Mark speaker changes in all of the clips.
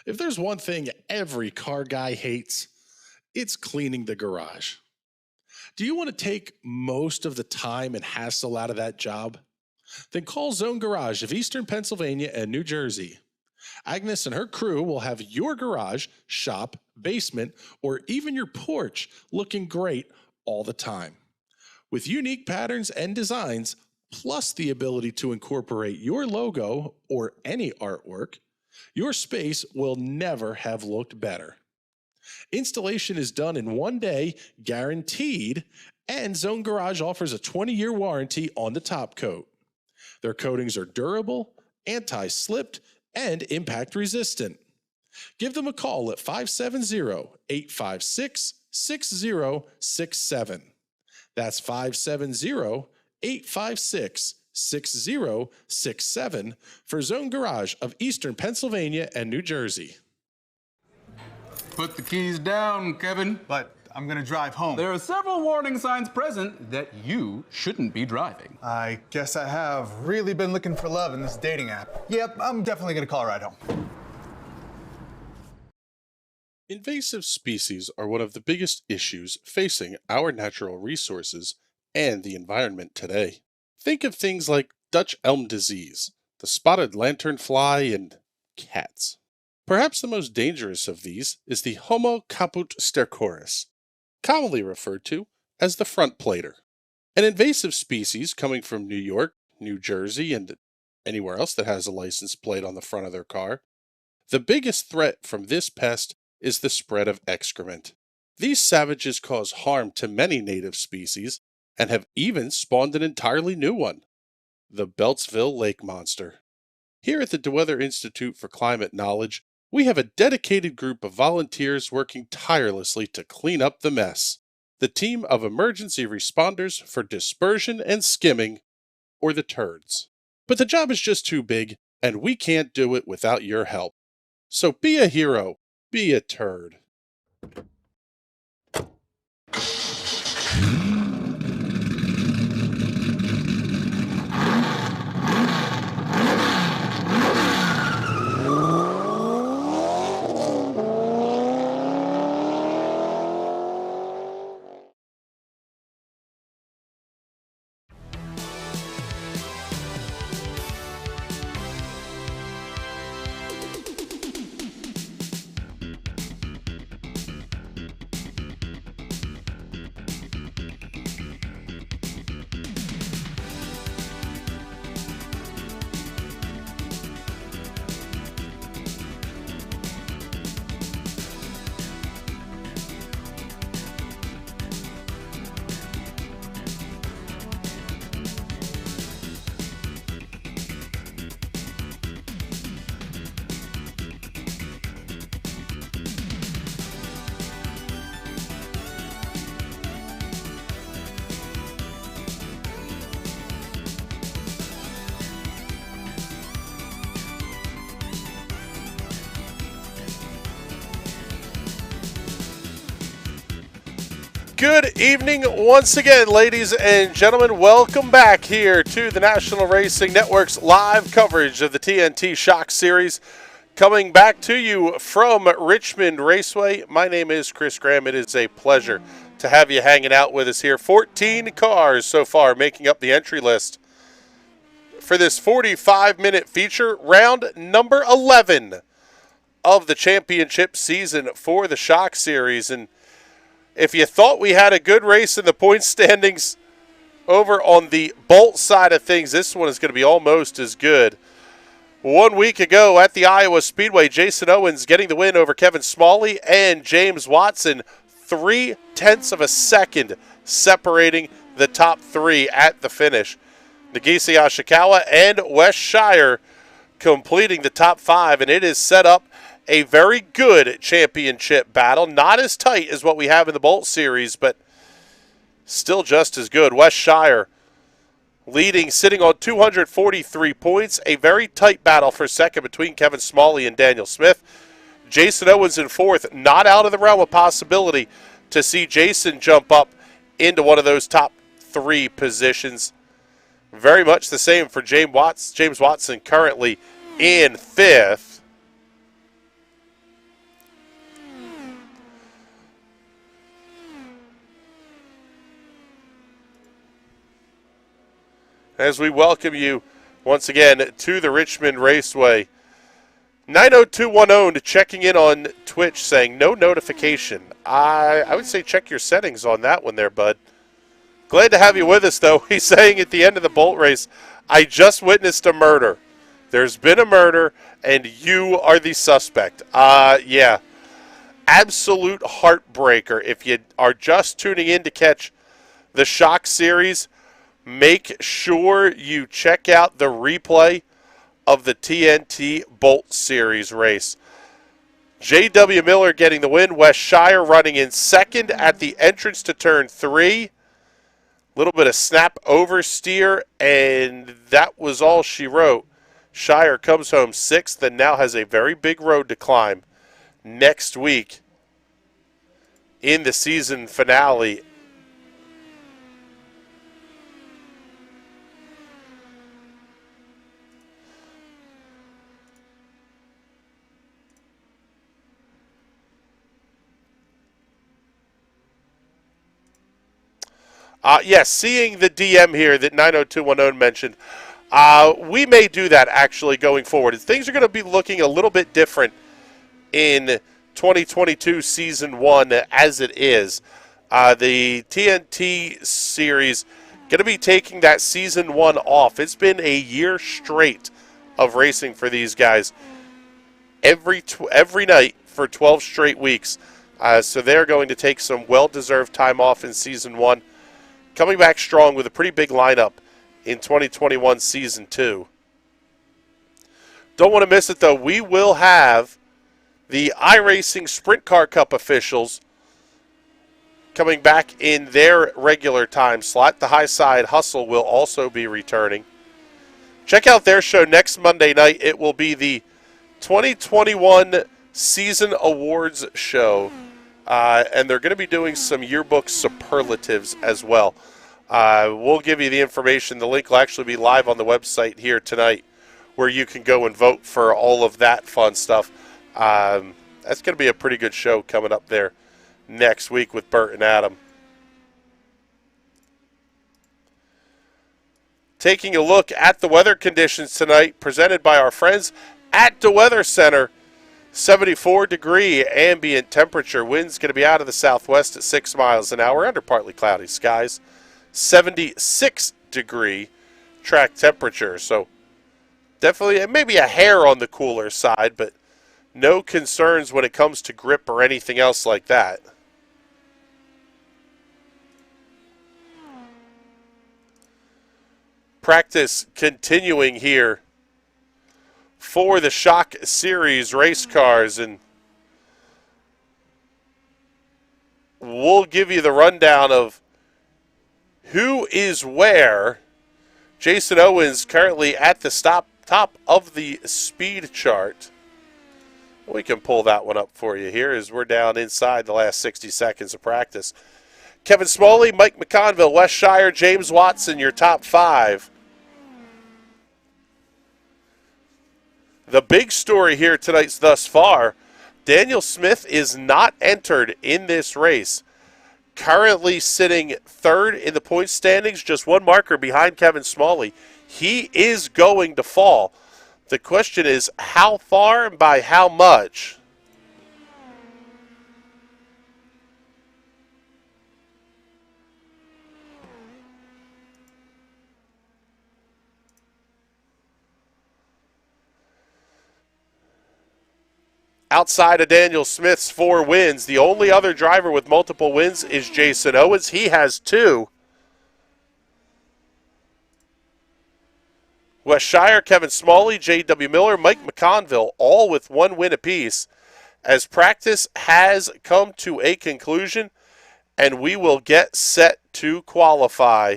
Speaker 1: If there's one thing every car guy hates, it's cleaning the garage. Do you want to take most of the time and hassle out of that job? Then call Zone Garage of Eastern Pennsylvania and New Jersey. Agnes and her crew will have your garage, shop, basement, or even your porch looking great all the time. With unique patterns and designs, plus the ability to incorporate your logo or any artwork, your space will never have looked better. Installation is done in one day, guaranteed, and Zone Garage offers a 20-year warranty on the top coat. Their coatings are durable, anti-slipped, and impact resistant. Give them a call at 570-856-6067. That's 570-856-6067 for Zone Garage of Eastern Pennsylvania and New Jersey.
Speaker 2: Put the keys down, Kevin.
Speaker 3: But I'm gonna drive home.
Speaker 2: There are several warning signs present that you shouldn't be driving.
Speaker 3: I guess I have really been looking for love in this dating app. Yep, I'm definitely gonna call a ride home.
Speaker 1: Invasive species are one of the biggest issues facing our natural resources and the environment today. Think of things like Dutch elm disease, the spotted lanternfly, and cats. Perhaps the most dangerous of these is the Homo caput stercoris, commonly referred to as the front plater. An invasive species coming from New York, New Jersey, and anywhere else that has a license plate on the front of their car. The biggest threat from this pest is the spread of excrement. These savages cause harm to many native species and have even spawned an entirely new one, the Beltsville lake monster. Here at the DeWeather Institute for Climate Knowledge, we have a dedicated group of volunteers working tirelessly to clean up the mess. The team of emergency responders for dispersion and skimming, or the turds. But the job is just too big, and we can't do it without your help. So be a hero, be a turd. Good evening once again, ladies and gentlemen. Welcome back here to the National Racing Network's live coverage of the TNT Shock Series. Coming back to you from Richmond Raceway. My name is Chris Graham. It is a pleasure to have you hanging out with us here. 14 cars so far making up the entry list for this 45-minute feature, round number 11 of the championship season for the Shock Series. And if you thought we had a good race in the point standings over on the Bolt side of things, this one is going to be almost as good. 1 week ago at the Iowa Speedway, Jason Owens getting the win over Kevin Smalley and James Watson, 0.3 of a second separating the top three at the finish. Nagisa Yoshikawa and Wes Shire completing the top five, and it is set up a very good championship battle. Not as tight as what we have in the Bolt Series, but still just as good. Wes Shire leading, sitting on 243 points. A very tight battle for second between Kevin Smalley and Daniel Smith. Jason Owens in fourth. Not out of the realm of possibility to see Jason jump up into one of those top three positions. Very much the same for James Watson currently in fifth. as we welcome you once again to the Richmond Raceway. 90210 checking in on Twitch saying no notification. I would say check your settings on that one there, bud. Glad to have you with us, though. He's saying at the end of the bolt race, I just witnessed a murder. There's been a murder, and you are the suspect. Yeah. Absolute heartbreaker. If you are just tuning in to catch the Shock Series, make sure you check out the replay of the TNT Bolt Series race. J.W. Miller getting the win. Wes Shire running in second at the entrance to turn 3. Little bit of snap oversteer, and that was all she wrote. Shire comes home 6th and now has a very big road to climb next week in the season finale. Yes, seeing the DM here that 90210 mentioned, we may do that actually going forward. Things are going to be looking a little bit different in 2022 Season 1 as it is. The TNT series going to be taking that Season 1 off. It's been a year straight of racing for these guys every night for 12 straight weeks. So they're going to take some well-deserved time off in Season 1. Coming back strong with a pretty big lineup in 2021 Season 2. Don't want to miss it, though. We will have the iRacing Sprint Car Cup officials coming back in their regular time slot. The High Side Hustle will also be returning. Check out their show next Monday night. It will be the 2021 Season Awards show. And they're going to be doing some yearbook superlatives as well. We'll give you the information. The link will actually be live on the website here tonight where you can go and vote for all of that fun stuff. That's going to be a pretty good show coming up there next week with Bert and Adam. Taking a look at the weather conditions tonight presented by our friends at the Weather Center. 74-degree ambient temperature. Wind's going to be out of the southwest at 6 miles an hour under partly cloudy skies. 76-degree track temperature. So definitely maybe a hair on the cooler side, but no concerns when it comes to grip or anything else like that. Practice continuing here for the Shock Series race cars, and we'll give you the rundown of who is where. Jason Owens currently at the top of the speed chart. We can pull that one up for you here as we're down inside the last 60 seconds of practice. Kevin Smalley, Mike McConville, Wes Shire, James Watson, your top 5. The big story here tonight thus far, Daniel Smith is not entered in this race. Currently sitting 3rd in the point standings, just one marker behind Kevin Smalley. He is going to fall. The question is how far and by how much? Outside of Daniel Smith's 4 wins, the only other driver with multiple wins is Jason Owens. He has 2. Wes Shire, Kevin Smalley, J.W. Miller, Mike McConville, all with 1 win apiece. As practice has come to a conclusion, and we will get set to qualify.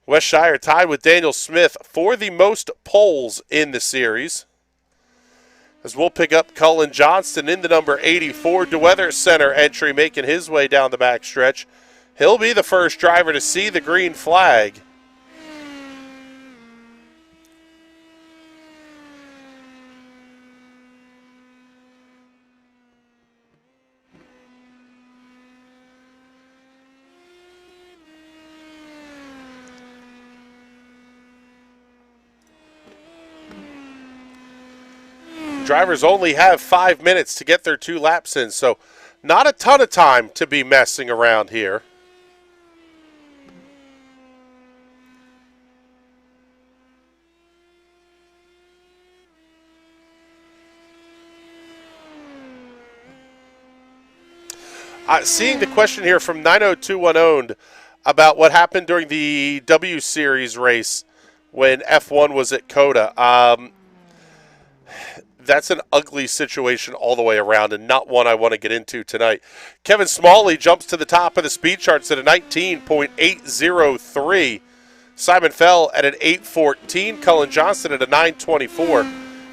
Speaker 1: Wes Shire tied with Daniel Smith for the most poles in the series. As we'll pick up Cullen Johnston in the number 84 DeWeather Center entry, making his way down the backstretch. He'll be the first driver to see the green flag. Drivers only have 5 minutes to get their 2 laps in, so not a ton of time to be messing around here. Seeing the question here from 90210 owned about what happened during the W Series race when F1 was at COTA. That's an ugly situation all the way around and not one I want to get into tonight. Kevin Smalley jumps to the top of the speed charts at a 19.803. Simon Fell at an 8.14. Cullen Johnson at a 9.24.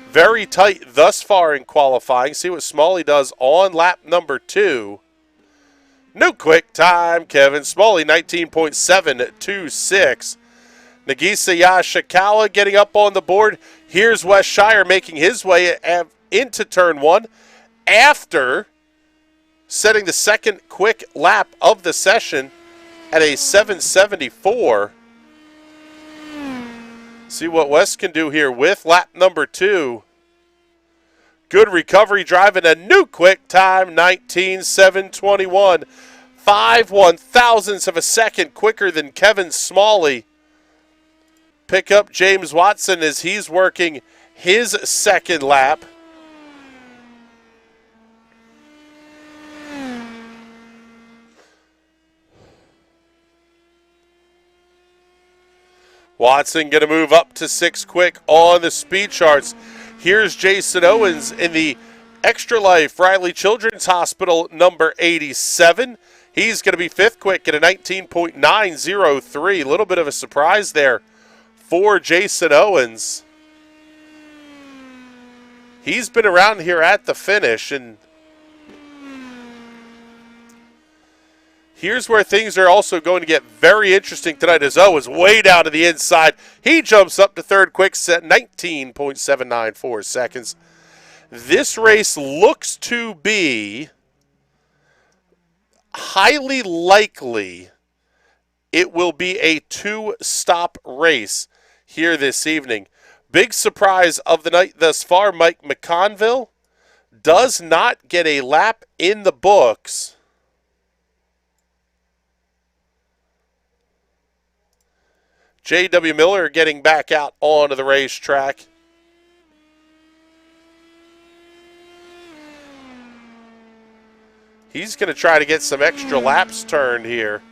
Speaker 1: Very tight thus far in qualifying. See what Smalley does on lap number 2. New quick time, Kevin Smalley, 19.726. Nagisa Yashikawa getting up on the board. Here's Wes Shire making his way into turn 1 after setting the second quick lap of the session at a 7.74. See what Wes can do here with lap number 2. Good recovery, driving a new quick time, 19.721. 5/1000ths of a second quicker than Kevin Smalley. Pick up James Watson as he's working his second lap. Watson going to move up to 6 quick on the speed charts. Here's Jason Owens in the Extra Life Riley Children's Hospital number 87. He's going to be 5th quick at a 19.903. A little bit of a surprise there for Jason Owens. He's been around here at the finish, and here's where things are also going to get very interesting tonight as Owens way down to the inside. He jumps up to 3rd quick at 19.794 seconds. This race looks to be highly likely it will be a 2-stop race here this evening. Big surprise of the night thus far, Mike McConville does not get a lap in the books. J.W. Miller getting back out onto the racetrack. He's going to try to get some extra laps turned here.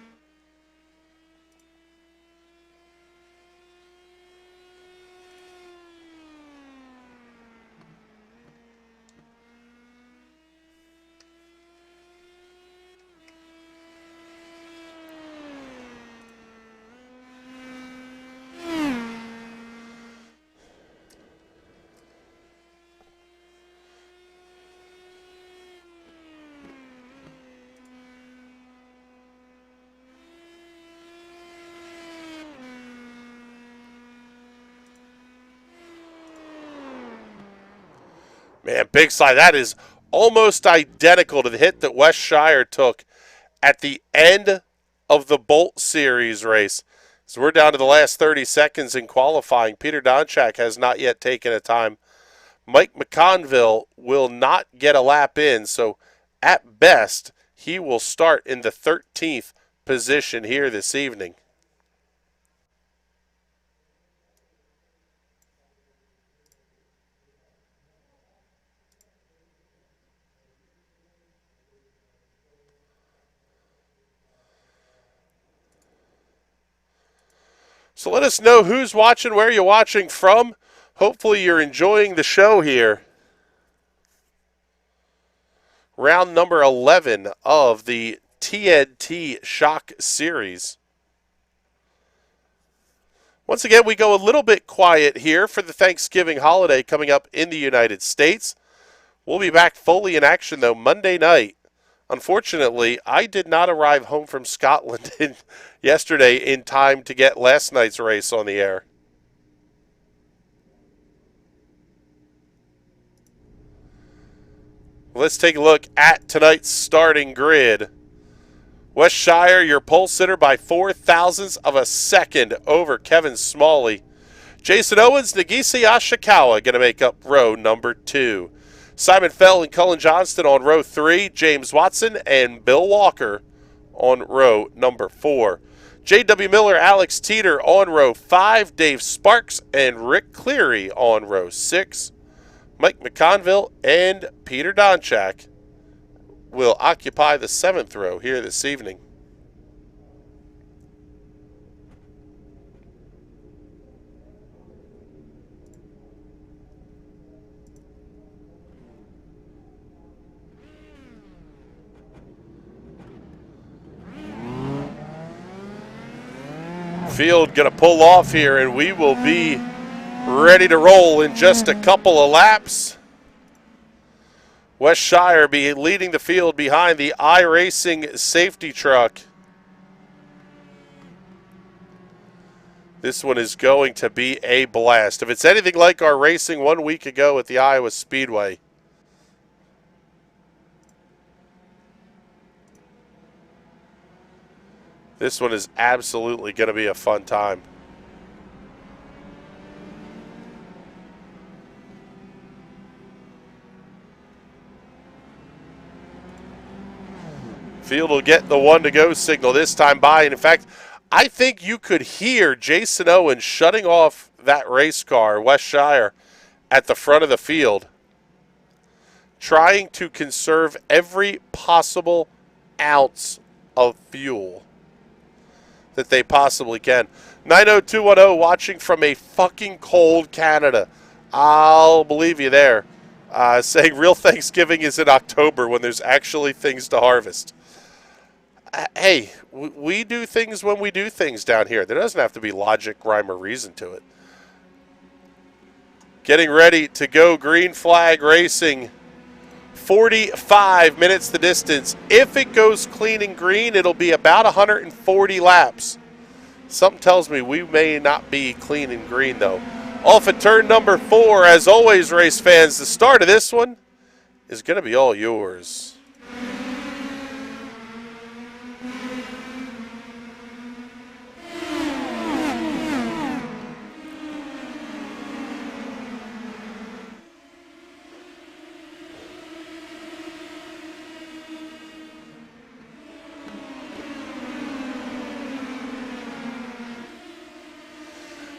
Speaker 1: Man, big slide. That is almost identical to the hit that Wes Shire took at the end of the Bolt Series race. So we're down to the last 30 seconds in qualifying. Peter Donchak has not yet taken a time. Mike McConville will not get a lap in, so at best, he will start in the 13th position here this evening. So let us know who's watching, where you're watching from. Hopefully you're enjoying the show here. Round number 11 of the TNT Shock Series. Once again, we go a little bit quiet here for the Thanksgiving holiday coming up in the United States. We'll be back fully in action, though, Monday night. Unfortunately, I did not arrive home from Scotland yesterday in time to get last night's race on the air. Let's take a look at tonight's starting grid. Wes Shire, your pole sitter by 0.04 of a second over Kevin Smalley. Jason Owens, Nagisa Yashikawa going to make up row number 2. Simon Fell and Cullen Johnston on row 3. James Watson and Bill Walker on row number 4. J.W. Miller, Alex Teeter on row 5. Dave Sparks and Rick Cleary on row 6. Mike McConville and Peter Donchak will occupy the 7th row here this evening. Field going to pull off here, and we will be ready to roll in just a couple of laps. Wes Shire be leading the field behind the iRacing safety truck. This one is going to be a blast. If it's anything like our racing 1 week ago at the Iowa Speedway. This one is absolutely going to be a fun time. Field will get the 1-to-go signal this time by. And in fact, I think you could hear Jason Owens shutting off that race car, Wes Shire, at the front of the field, trying to conserve every possible ounce of fuel that they possibly can. 90210 watching from a fucking cold Canada. I'll believe you there. Saying real Thanksgiving is in October when there's actually things to harvest. Hey, we do things when we do things down here. There doesn't have to be logic, rhyme, or reason to it. Getting ready to go green flag racing. 45 minutes the distance. If it goes clean and green, it'll be about 140 laps. Something tells me we may not be clean and green, though. Off at turn number 4, as always, race fans, the start of this one is going to be all yours.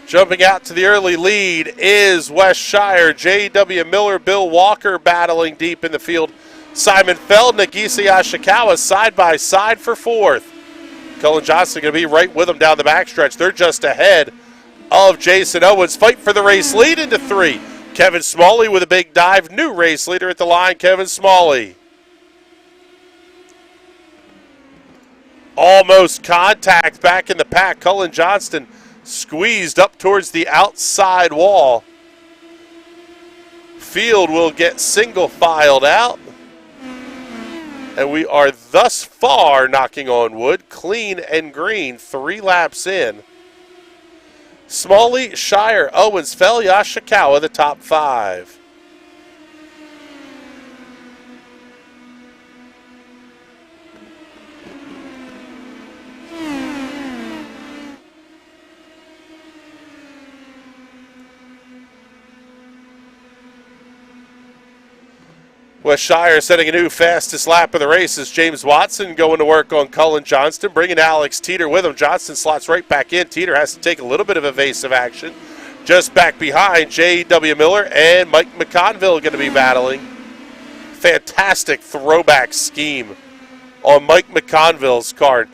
Speaker 1: Jumping out to the early lead is Wes Shire. J.W. Miller, Bill Walker battling deep in the field. Simon Feld, Nagisa Yashikawa side by side for 4th. Cullen Johnston going to be right with them down the backstretch. They're just ahead of Jason Owens. Fight for the race lead into 3. Kevin Smalley with a big dive. New race leader at the line, Kevin Smalley. Almost contact back in the pack. Cullen Johnston squeezed up towards the outside wall. Field will get single filed out. And we are thus far, knocking on wood, clean and green, 3 laps in. Smalley, Shire, Owens, Fell, Yashikawa, the top 5. Wes Shire setting a new fastest lap of the race is James Watson going to work on Cullen Johnston, bringing Alex Teeter with him. Johnston slots right back in. Teeter has to take a little bit of evasive action. Just back behind, J.W. Miller and Mike McConville going to be battling. Fantastic throwback scheme on Mike McConville's card.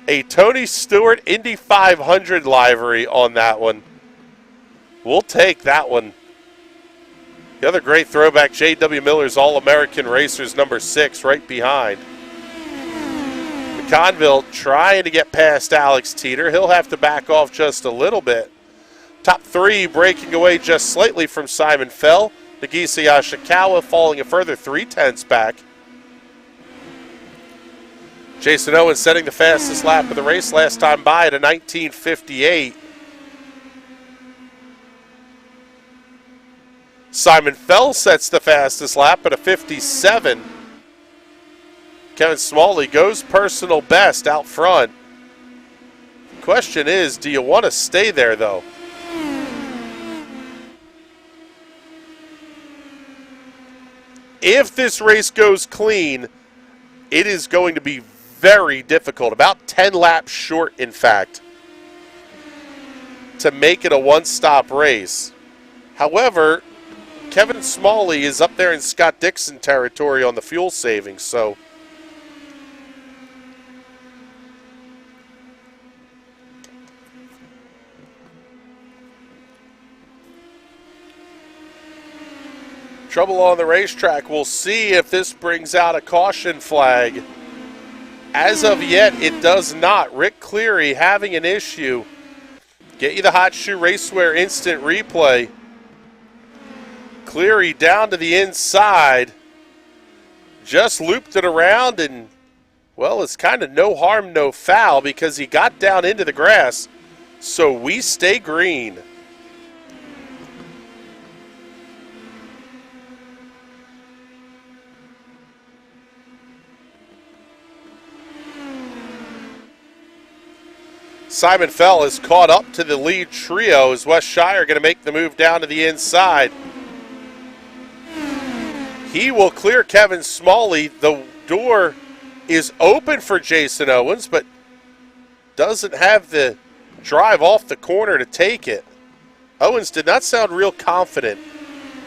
Speaker 1: A Tony Stewart Indy 500 livery on that one. We'll take that one. The other great throwback, J.W. Miller's All-American Racers number 6 right behind. McConville trying to get past Alex Teeter. He'll have to back off just a little bit. Top 3 breaking away just slightly from Simon Fell. Nagisa Yashikawa falling a further 0.3 back. Jason Owens setting the fastest lap of the race last time by at a 19:58. Simon Fell sets the fastest lap at a 57. Kevin Smalley goes personal best out front. The question is, do you want to stay there, though? if this race goes clean, it is going to be very difficult, about 10 laps short, in fact, to make it a one-stop race. However, Kevin Smalley is up there in Scott Dixon territory on the fuel savings, so trouble on the racetrack. We'll see if this brings out a caution flag. As of yet, it does not. Rick Cleary having an issue. Get you the Hot Shoe Racewear instant replay. Cleary down to the inside. Just looped it around and, well, it's kind of no harm, no foul because he got down into the grass. So we stay green. Simon Fell is caught up to the lead trio as Wes Shire going to make the move down to the inside. He will clear Kevin Smalley. The door is open for Jason Owens, but doesn't have the drive off the corner to take it. Owens did not sound real confident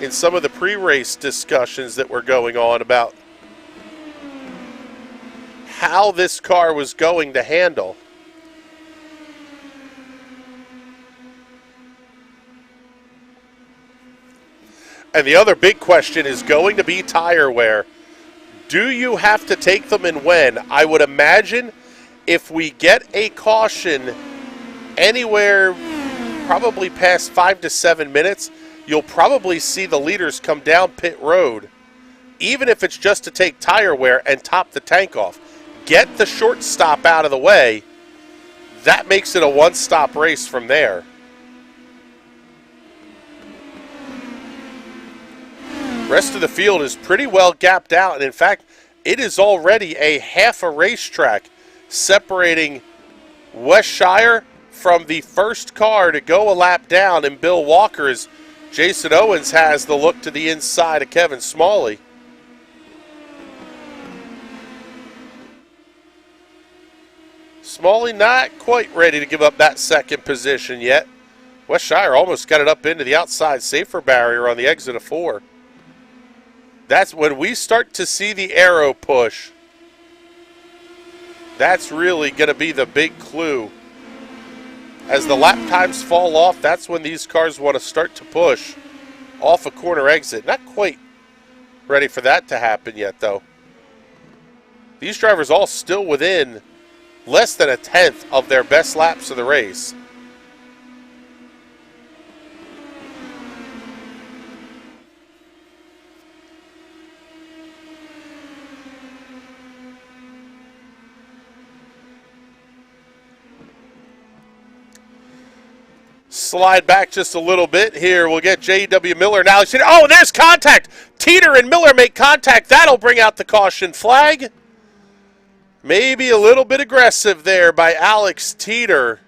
Speaker 1: in some of the pre-race discussions that were going on about how this car was going to handle. And the other big question is going to be tire wear. Do you have to take them and when? I would imagine if we get a caution anywhere probably past 5 to 7 minutes, you'll probably see the leaders come down pit road, even if it's just to take tire wear and top the tank off. Get the short stop out of the way. That makes it a one-stop race from there. Rest of the field is pretty well gapped out, and in fact, it is already a half a racetrack separating Wes Shire from the first car to go a lap down, and Bill Walker's Jason Owens has the look to the inside of Kevin Smalley. Smalley not quite ready to give up that second position yet. Wes Shire almost got it up into the outside safer barrier on the exit of 4. That's when we start to see the arrow push. That's really going to be the big clue. As the lap times fall off, that's when these cars want to start to push off a corner exit. Not quite ready for that to happen yet, though. These drivers all still within less than a tenth of their best laps of the race. Slide back just a little bit here. We'll get J.W. Miller now. Oh, there's contact. Teeter and Miller make contact. That'll bring out the caution flag. Maybe a little bit aggressive there by Alex Teeter.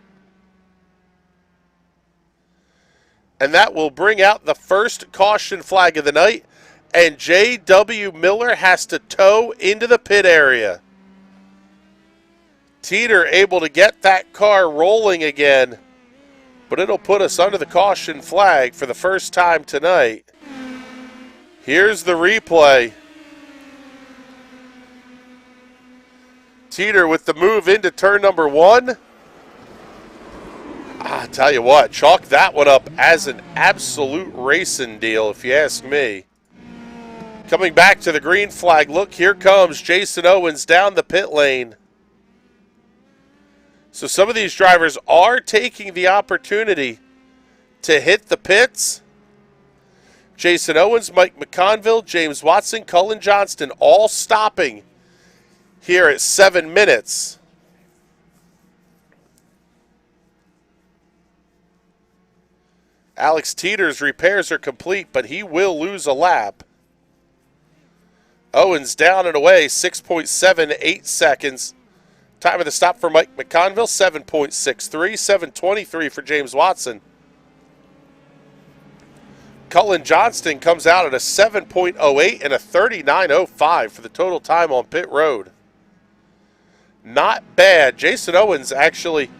Speaker 1: And that will bring out the first caution flag of the night. And J.W. Miller has to tow into the pit area. Teeter able to get that car rolling again. But it'll put us under the caution flag for the first time tonight. Here's the replay. Teeter with the move into turn number 1. I tell you what, chalk that one up as an absolute racing deal, if you ask me. Coming back to the green flag, look, here comes Jason Owens down the pit lane. So some of these drivers are taking the opportunity to hit the pits. Jason Owens, Mike McConville, James Watson, Cullen Johnston all stopping here at 7 minutes. Alex Teeter's repairs are complete, but he will lose a lap. Owens down and away, 6.78 seconds. Time of the stop for Mike McConville, 7.63, 7.23 for James Watson. Cullen Johnston comes out at a 7.08 and a 39.05 for the total time on pit road. Not bad. Jason Owens actually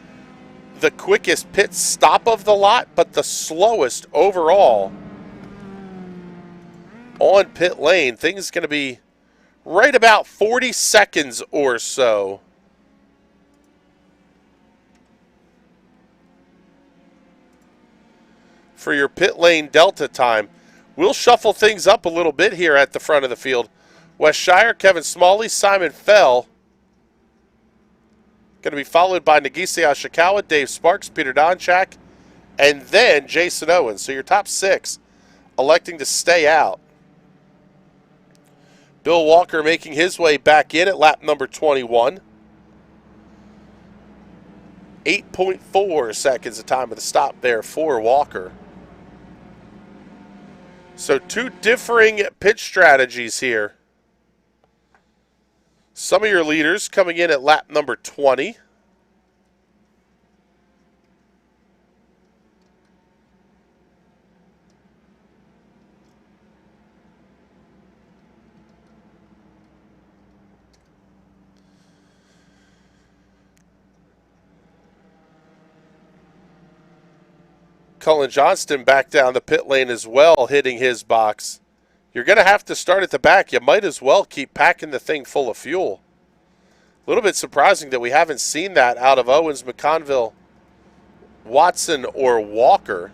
Speaker 1: the quickest pit stop of the lot, but the slowest overall on pit lane. Things going to be right about 40 seconds or so. For your pit lane delta time. We'll shuffle things up a little bit here at the front of the field. Wes Shire, Kevin Smalley, Simon Fell. Going to be followed by Nagisa Ashikawa, Dave Sparks, Peter Donchak, and then Jason Owens. So your top 6 electing to stay out. Bill Walker making his way back in at lap number 21. 8.4 seconds the time of the stop there for Walker. So 2 differing pit strategies here. Some of your leaders coming in at lap number 20. Cullen Johnston back down the pit lane as well, hitting his box. You're going to have to start at the back. You might as well keep packing the thing full of fuel. A little bit surprising that we haven't seen that out of Owens, McConville, Watson, or Walker.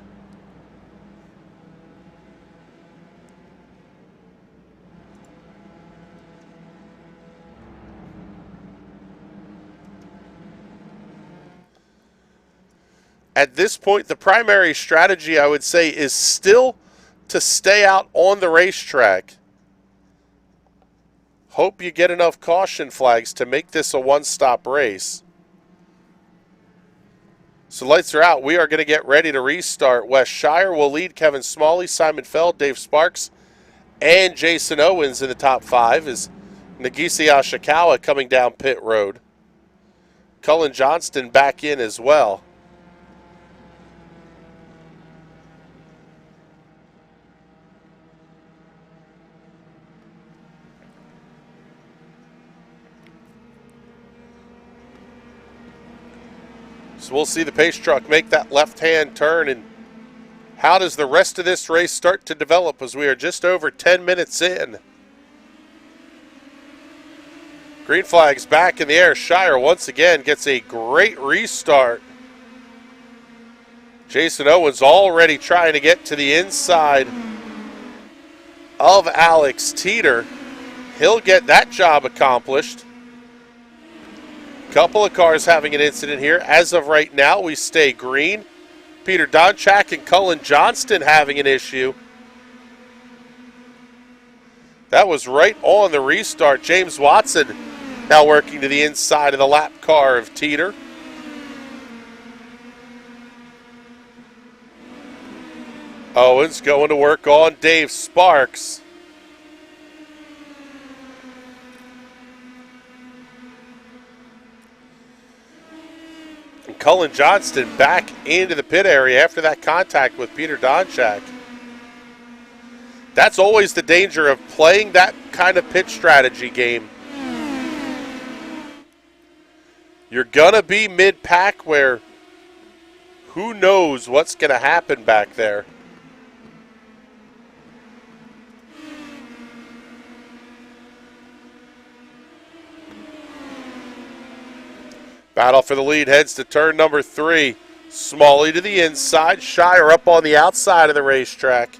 Speaker 1: At this point, the primary strategy, I would say, is still to stay out on the racetrack. Hope you get enough caution flags to make this a one-stop race. So lights are out. We are going to get ready to restart. Wes Shire will lead Kevin Smalley, Simon Feld, Dave Sparks, and Jason Owens in the top 5 as Nagisa Ashikawa coming down pit road. Cullen Johnston back in as well. So we'll see the pace truck make that left-hand turn. And how does the rest of this race start to develop as we are just over 10 minutes in? Green flag's back in the air. Shire once again gets a great restart. Jason Owens already trying to get to the inside of Alex Teeter. He'll get that job accomplished. Couple of cars having an incident here. As of right now, we stay green. Peter Donchak and Cullen Johnston having an issue. That was right on the restart. James Watson now working to the inside of the lap car of Teeter. Owens going to work on Dave Sparks. And Cullen Johnston back into the pit area after that contact with Peter Donchak. That's always the danger of playing that kind of pit strategy game. You're going to be mid-pack where who knows what's going to happen back there. Battle for the lead heads to turn number 3. Smalley to the inside. Shire up on the outside of the racetrack.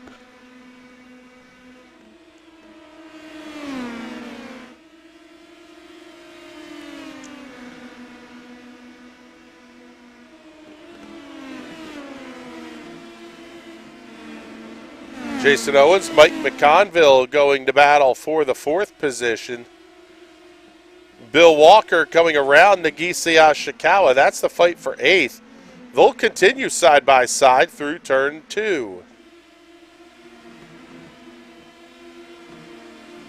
Speaker 1: Jason Owens, Mike McConville going to battle for the 4th position. Bill Walker coming around Nagisa Ashikawa. That's the fight for 8th. They'll continue side by side through turn 2.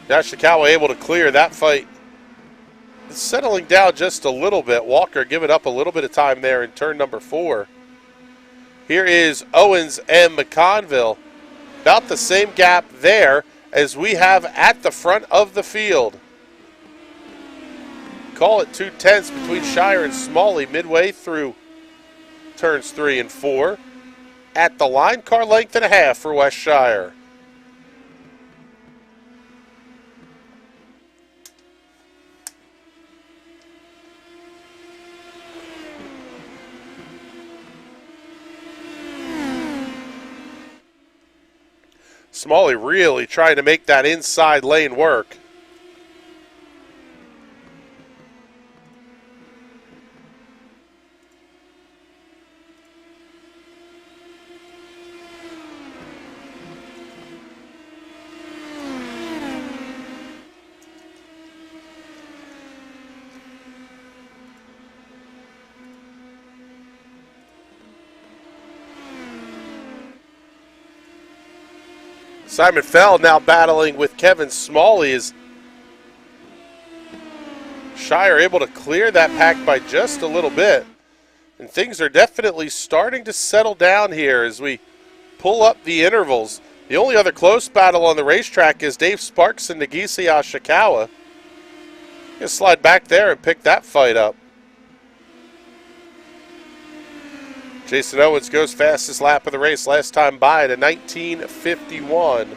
Speaker 1: Ashikawa able to clear that fight. It's settling down just a little bit. Walker giving up a little bit of time there in turn number 4. Here is Owens and McConville. about the same gap there as we have at the front of the field. Call it 2/10 between Shire and Smalley midway through turns 3 and 4. At the line, car length and a half for West Shire. Smalley really trying to make that inside lane work. Simon Fell now battling with Kevin Smalley. Is Shire able to clear that pack by just a little bit. And things are definitely starting to settle down here as we pull up the intervals. The only other close battle on the racetrack is Dave Sparks and Nagisa Ashikawa. Gonna slide back there and pick that fight up. Jason Owens goes fastest lap of the race last time by at a 19:51.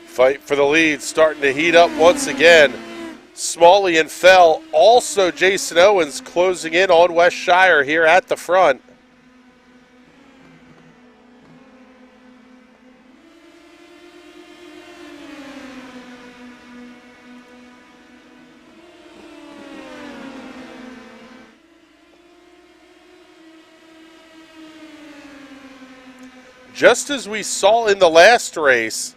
Speaker 1: Fight for the lead starting to heat up once again. Smalley and Fell, also Jason Owens closing in on West Shire here at the front. Just as we saw in the last race,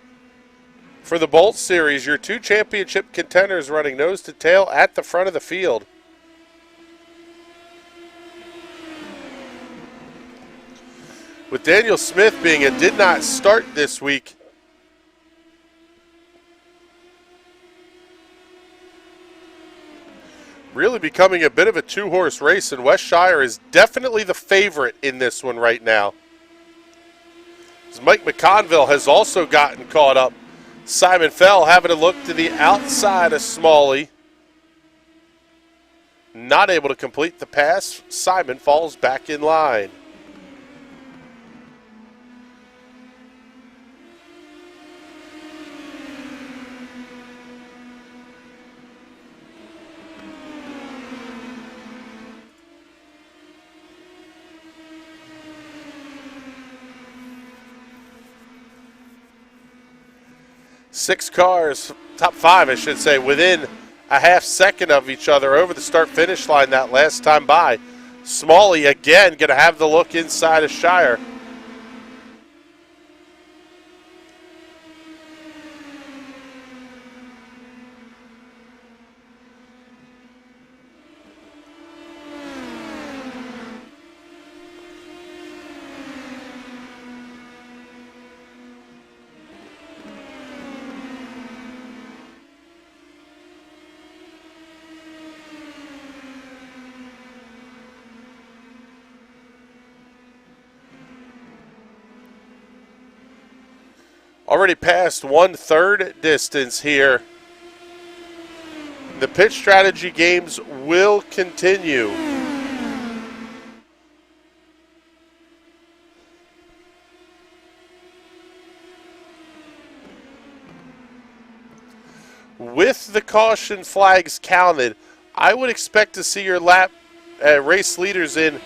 Speaker 1: for the Bolt Series, your two championship contenders running nose to tail at the front of the field. With Daniel Smith being a did not start this week, really becoming a bit of a two-horse race, and West Shire is definitely the favorite in this one right now. As Mike McConville has also gotten caught up. Simon Fell having to look to the outside of Smalley. Not able to complete the pass. Simon falls back in line. Six cars, top five I should say, within a half second of each other over the start-finish line that last time by. Smalley again going to have the look inside of Shire. Already past 1/3 distance here. The pit strategy games will continue. With the caution flags counted, I would expect to see your lap race leaders in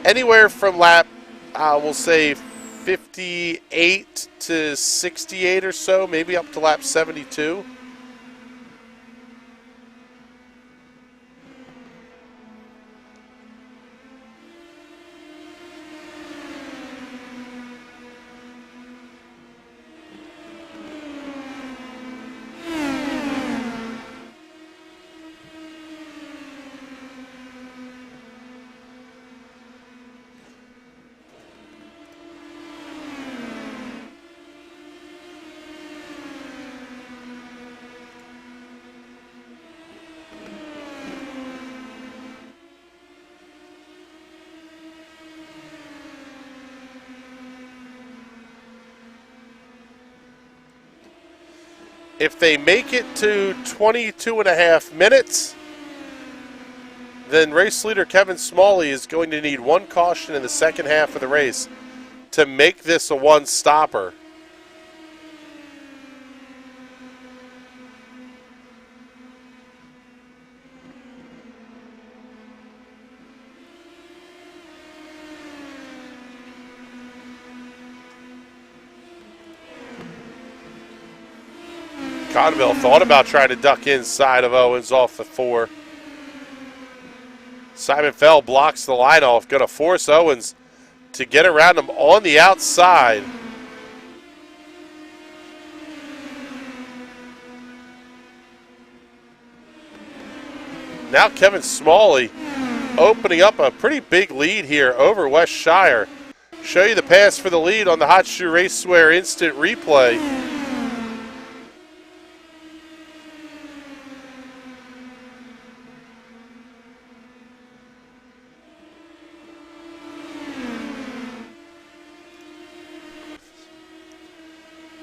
Speaker 1: anywhere from lap, we'll say 58 to 68 or so, maybe up to lap 72. If they make it to 22.5 minutes, then race leader Kevin Smalley is going to need one caution in the second half of the race to make this a one-stopper. Conville thought about trying to duck inside of Owens off the 4. Simon Fell blocks the line off, going to force Owens to get around him on the outside. Now Kevin Smalley opening up a pretty big lead here over West Shire. Show you the pass for the lead on the Hot Shoe Racewear instant replay.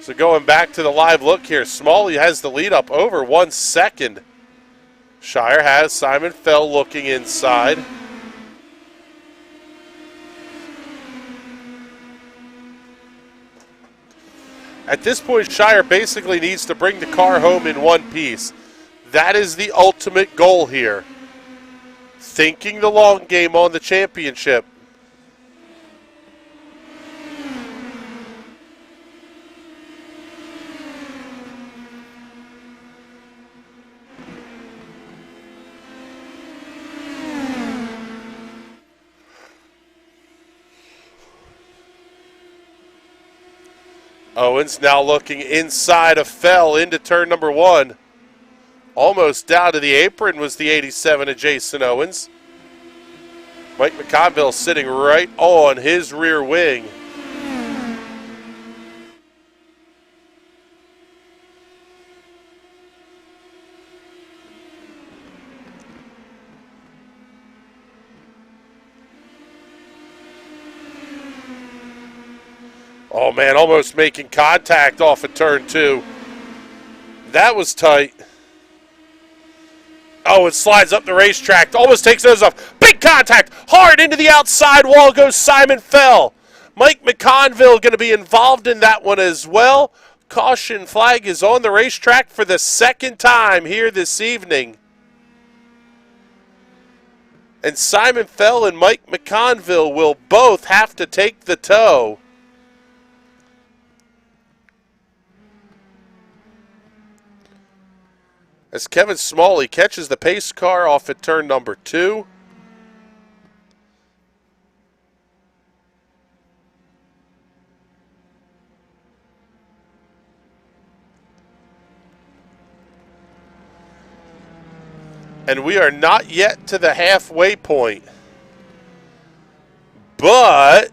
Speaker 1: So going back to the live look here, Smalley has the lead up over 1 second. Shire has Simon Fell looking inside. At this point, Shire basically needs to bring the car home in one piece. That is the ultimate goal here. Thinking the long game on the championship. Owens now looking inside of Fell into turn number 1. Almost down to the apron was the 87 of Jason Owens. Mike McConville sitting right on his rear wing. Oh man, almost making contact off of turn 2. That was tight. Oh, it slides up the racetrack. Almost takes those off. Big contact. Hard into the outside wall goes Simon Fell. Mike McConville going to be involved in that one as well. Caution flag is on the racetrack for the second time here this evening. And Simon Fell and Mike McConville will both have to take the tow. As Kevin Smalley catches the pace car off at turn number 2. And we are not yet to the halfway point. But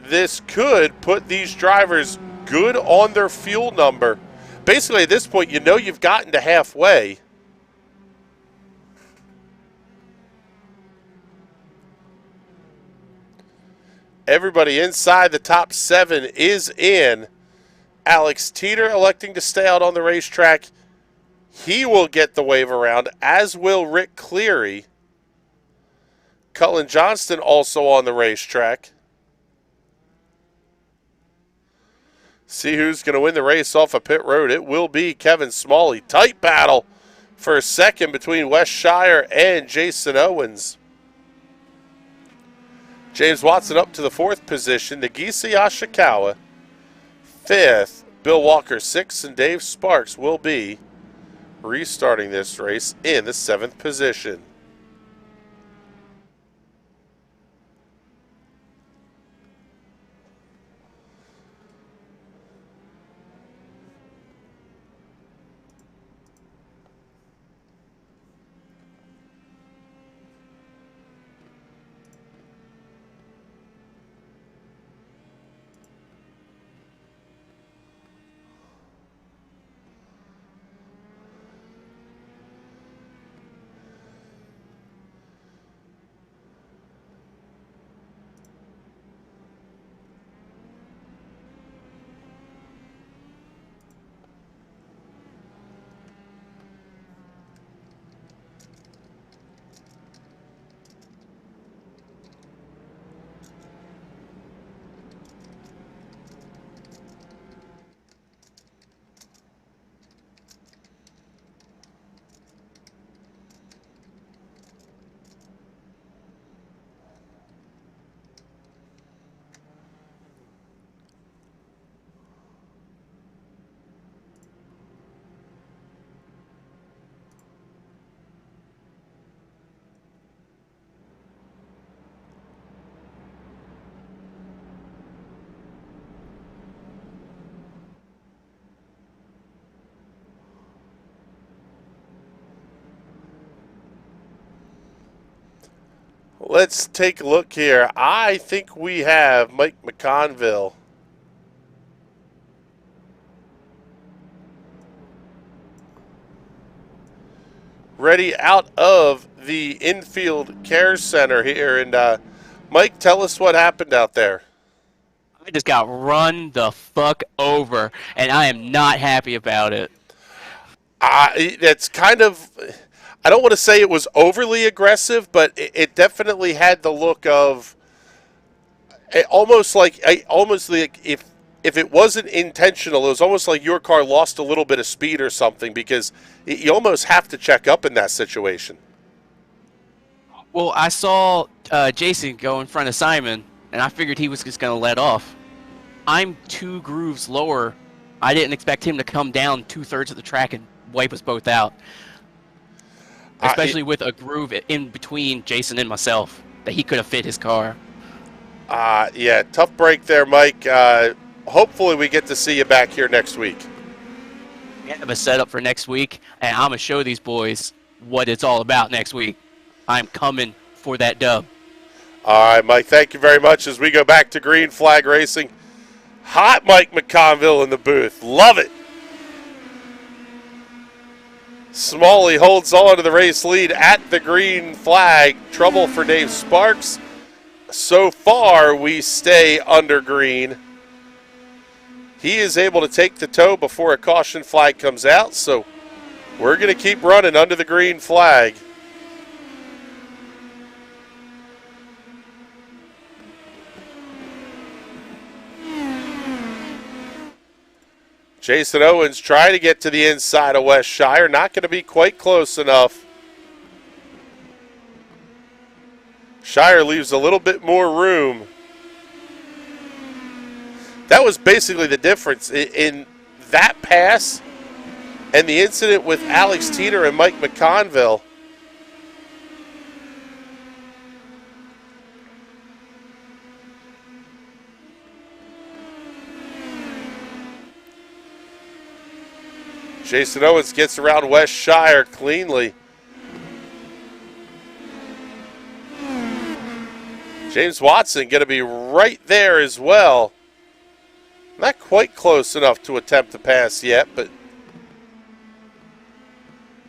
Speaker 1: this could put these drivers good on their fuel number. Basically, at this point, you know you've gotten to halfway. Everybody inside the top 7 is in. Alex Teeter electing to stay out on the racetrack. He will get the wave around, as will Rick Cleary. Cullen Johnston also on the racetrack. See who's going to win the race off of pit road. It will be Kevin Smalley. Tight battle for a second between West Shire and Jason Owens. James Watson up to the 4th position. Nagisa Yashikawa 5th. Bill Walker 6th. And Dave Sparks will be restarting this race in the 7th position. Let's take a look here. I think we have Mike McConville. Ready out of the infield care center here. And Mike, tell us what happened out there.
Speaker 4: I just got run the fuck over, and I am not happy about it.
Speaker 1: It's kind of, I don't want to say it was overly aggressive, but it definitely had the look of almost like if it wasn't intentional, it was almost like your car lost a little bit of speed or something, because you almost have to check up in that situation.
Speaker 4: Well, I saw Jason go in front of Simon, and I figured he was just going to let off. I'm 2 grooves lower. I didn't expect him to come down 2/3 of the track and wipe us both out. Especially with a groove in between Jason and myself that he could have fit his car.
Speaker 1: Yeah, tough break there, Mike. Hopefully we get to see you back here next week.
Speaker 4: We have a setup for next week, and I'm going to show these boys what it's all about next week. I'm coming for that dub.
Speaker 1: All right, Mike, thank you very much as we go back to green flag racing. Hot Mike McConville in the booth. Love it. Smalley holds on to the race lead at the green flag. Trouble for Dave Sparks. So far, we stay under green. He is able to take the tow before a caution flag comes out, so we're going to keep running under the green flag. Jason Owens trying to get to the inside of West Shire. Not going to be quite close enough. Shire leaves a little bit more room. That was basically the difference in that pass and the incident with Alex Teeter and Mike McConville. Jason Owens gets around West Shire cleanly. James Watson going to be right there as well. Not quite close enough to attempt to pass yet, but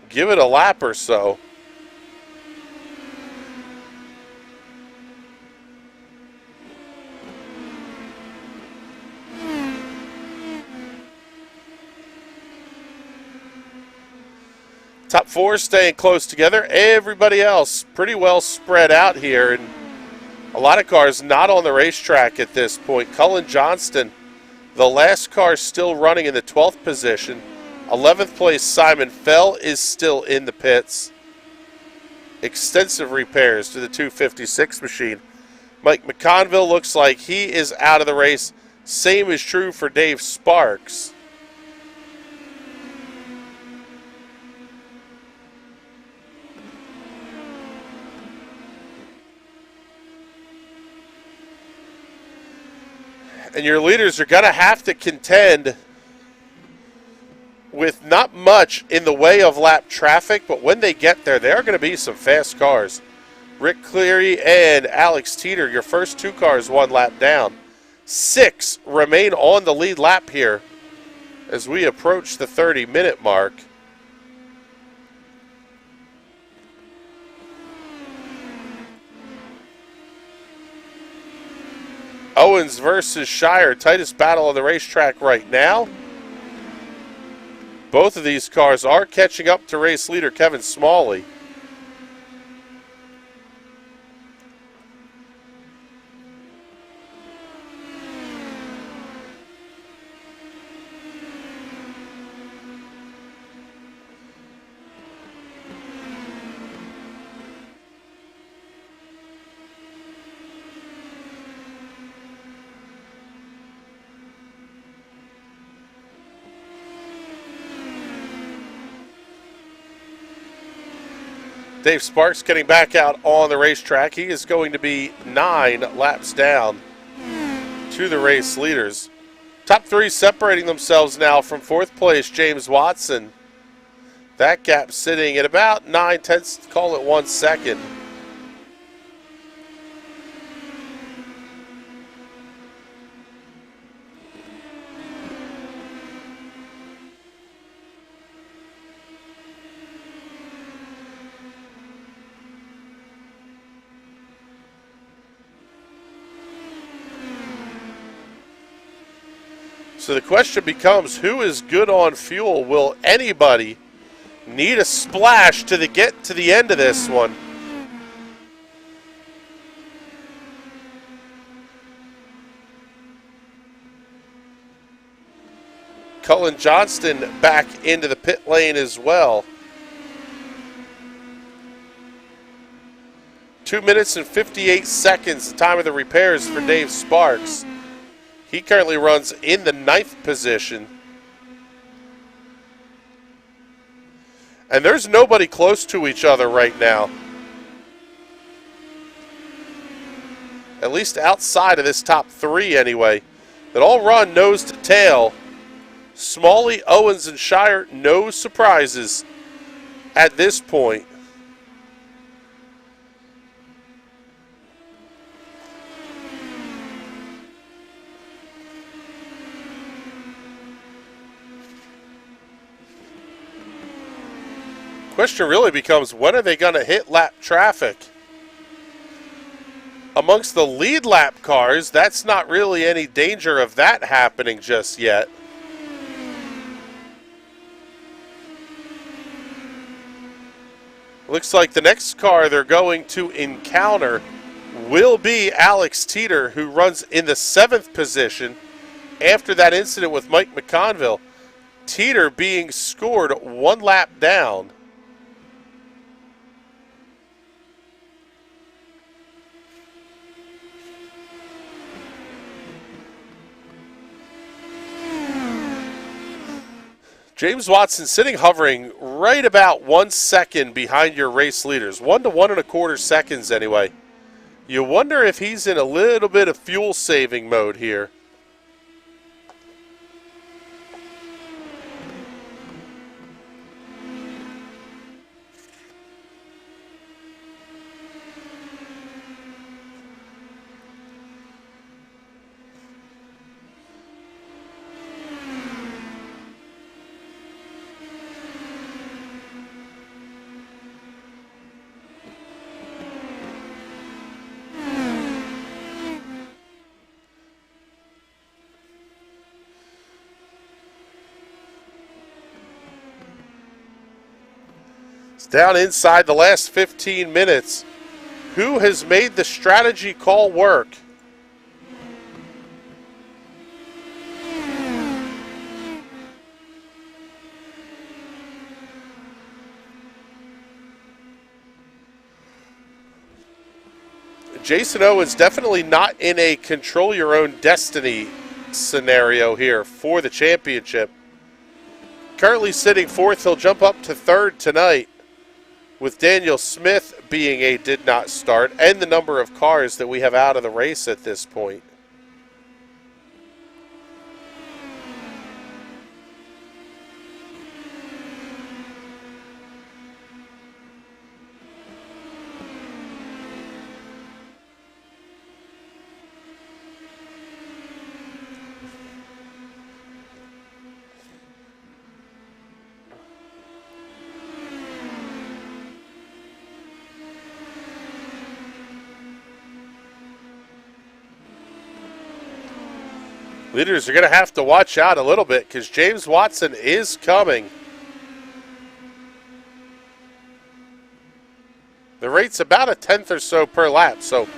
Speaker 1: give it a lap or so. Top 4 staying close together. Everybody else pretty well spread out here, and a lot of cars not on the racetrack at this point. Cullen Johnston, the last car, still running in the 12th position. 11th place Simon Fell is still in the pits. Extensive repairs to the 256 machine. Mike McConville looks like he is out of the race. Same is true for Dave Sparks. And your leaders are going to have to contend with not much in the way of lap traffic, but when they get there, there are going to be some fast cars. Rick Cleary and Alex Teeter, your first 2 cars 1 lap down. 6 remain on the lead lap here as we approach the 30-minute mark. Owens versus Shire, tightest battle on the racetrack right now. Both of these cars are catching up to race leader Kevin Smalley. Dave Sparks getting back out on the racetrack. He is going to be 9 laps down to the race leaders. Top 3 separating themselves now from 4th place, James Watson. That gap sitting at about 9/10, call it 1 second. So the question becomes, who is good on fuel? Will anybody need a splash to get to the end of this one? Cullen Johnston back into the pit lane as well. 2 minutes and 58 seconds, the time of the repairs for Dave Sparks. He currently runs in the 9th position. And there's nobody close to each other right now. At least outside of this top 3 anyway. That all run nose to tail. Smalley, Owens, and Shire, no surprises at this point. Question really becomes, when are they going to hit lap traffic? Amongst the lead lap cars, that's not really any danger of that happening just yet. Looks like the next car they're going to encounter will be Alex Teeter, who runs in the 7th position after that incident with Mike McConville. Teeter being scored 1 lap down. James Watson sitting hovering right about 1 second behind your race leaders. 1 to 1.25 seconds anyway. You wonder if he's in a little bit of fuel saving mode here. Down inside the last 15 minutes. Who has made the strategy call work? Jason Owens definitely not in a control your own destiny scenario here for the championship. Currently sitting 4th, he'll jump up to 3rd tonight, with Daniel Smith being a did not start, and the number of cars that we have out of the race at this point. Leaders are going to have to watch out a little bit because James Watson is coming. The rate's about 1/10 or so per lap, so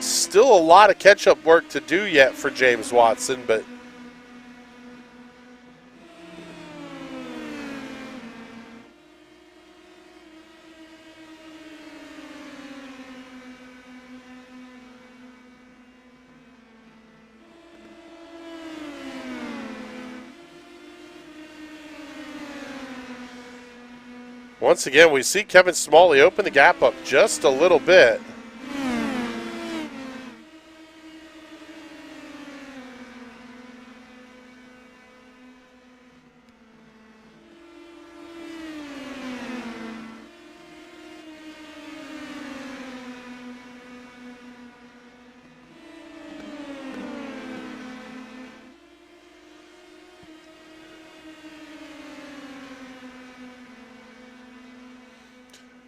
Speaker 1: still a lot of catch-up work to do yet for James Watson, but once again, we see Kevin Smalley open the gap up just a little bit.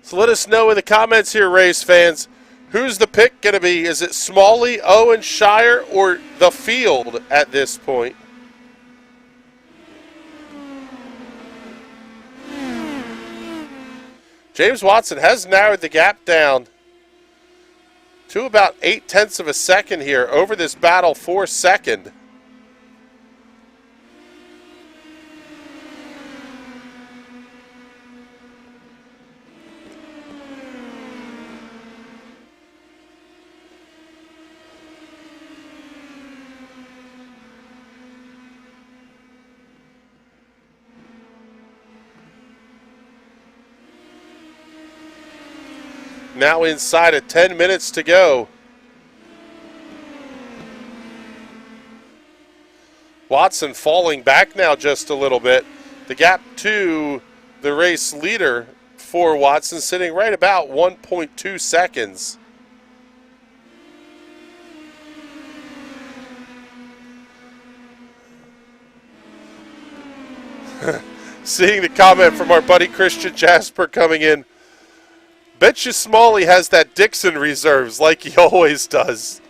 Speaker 1: So let us know in the comments here, race fans, who's the pick going to be? Is it Smalley, Owens, Shire, or the field at this point? James Watson has narrowed the gap down to about 0.8 of a second here over this battle for second. Now inside of 10 minutes to go. Watson falling back now just a little bit. The gap to the race leader for Watson sitting right about 1.2 seconds. Seeing the comment from our buddy Christian Jasper coming in. Bet you Smalley has that Dixon reserves like he always does.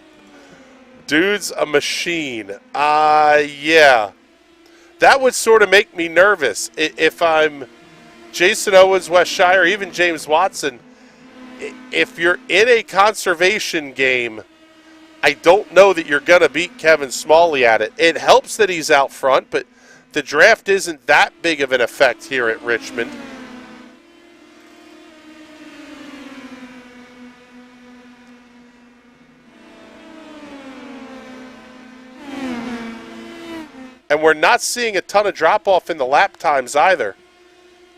Speaker 1: Dude's a machine. Yeah. That would sort of make me nervous. If I'm Jason Owens, Wes Shire, even James Watson, if you're in a conservation game, I don't know that you're going to beat Kevin Smalley at it. It helps that he's out front, but the draft isn't that big of an effect here at Richmond. And we're not seeing a ton of drop-off in the lap times either.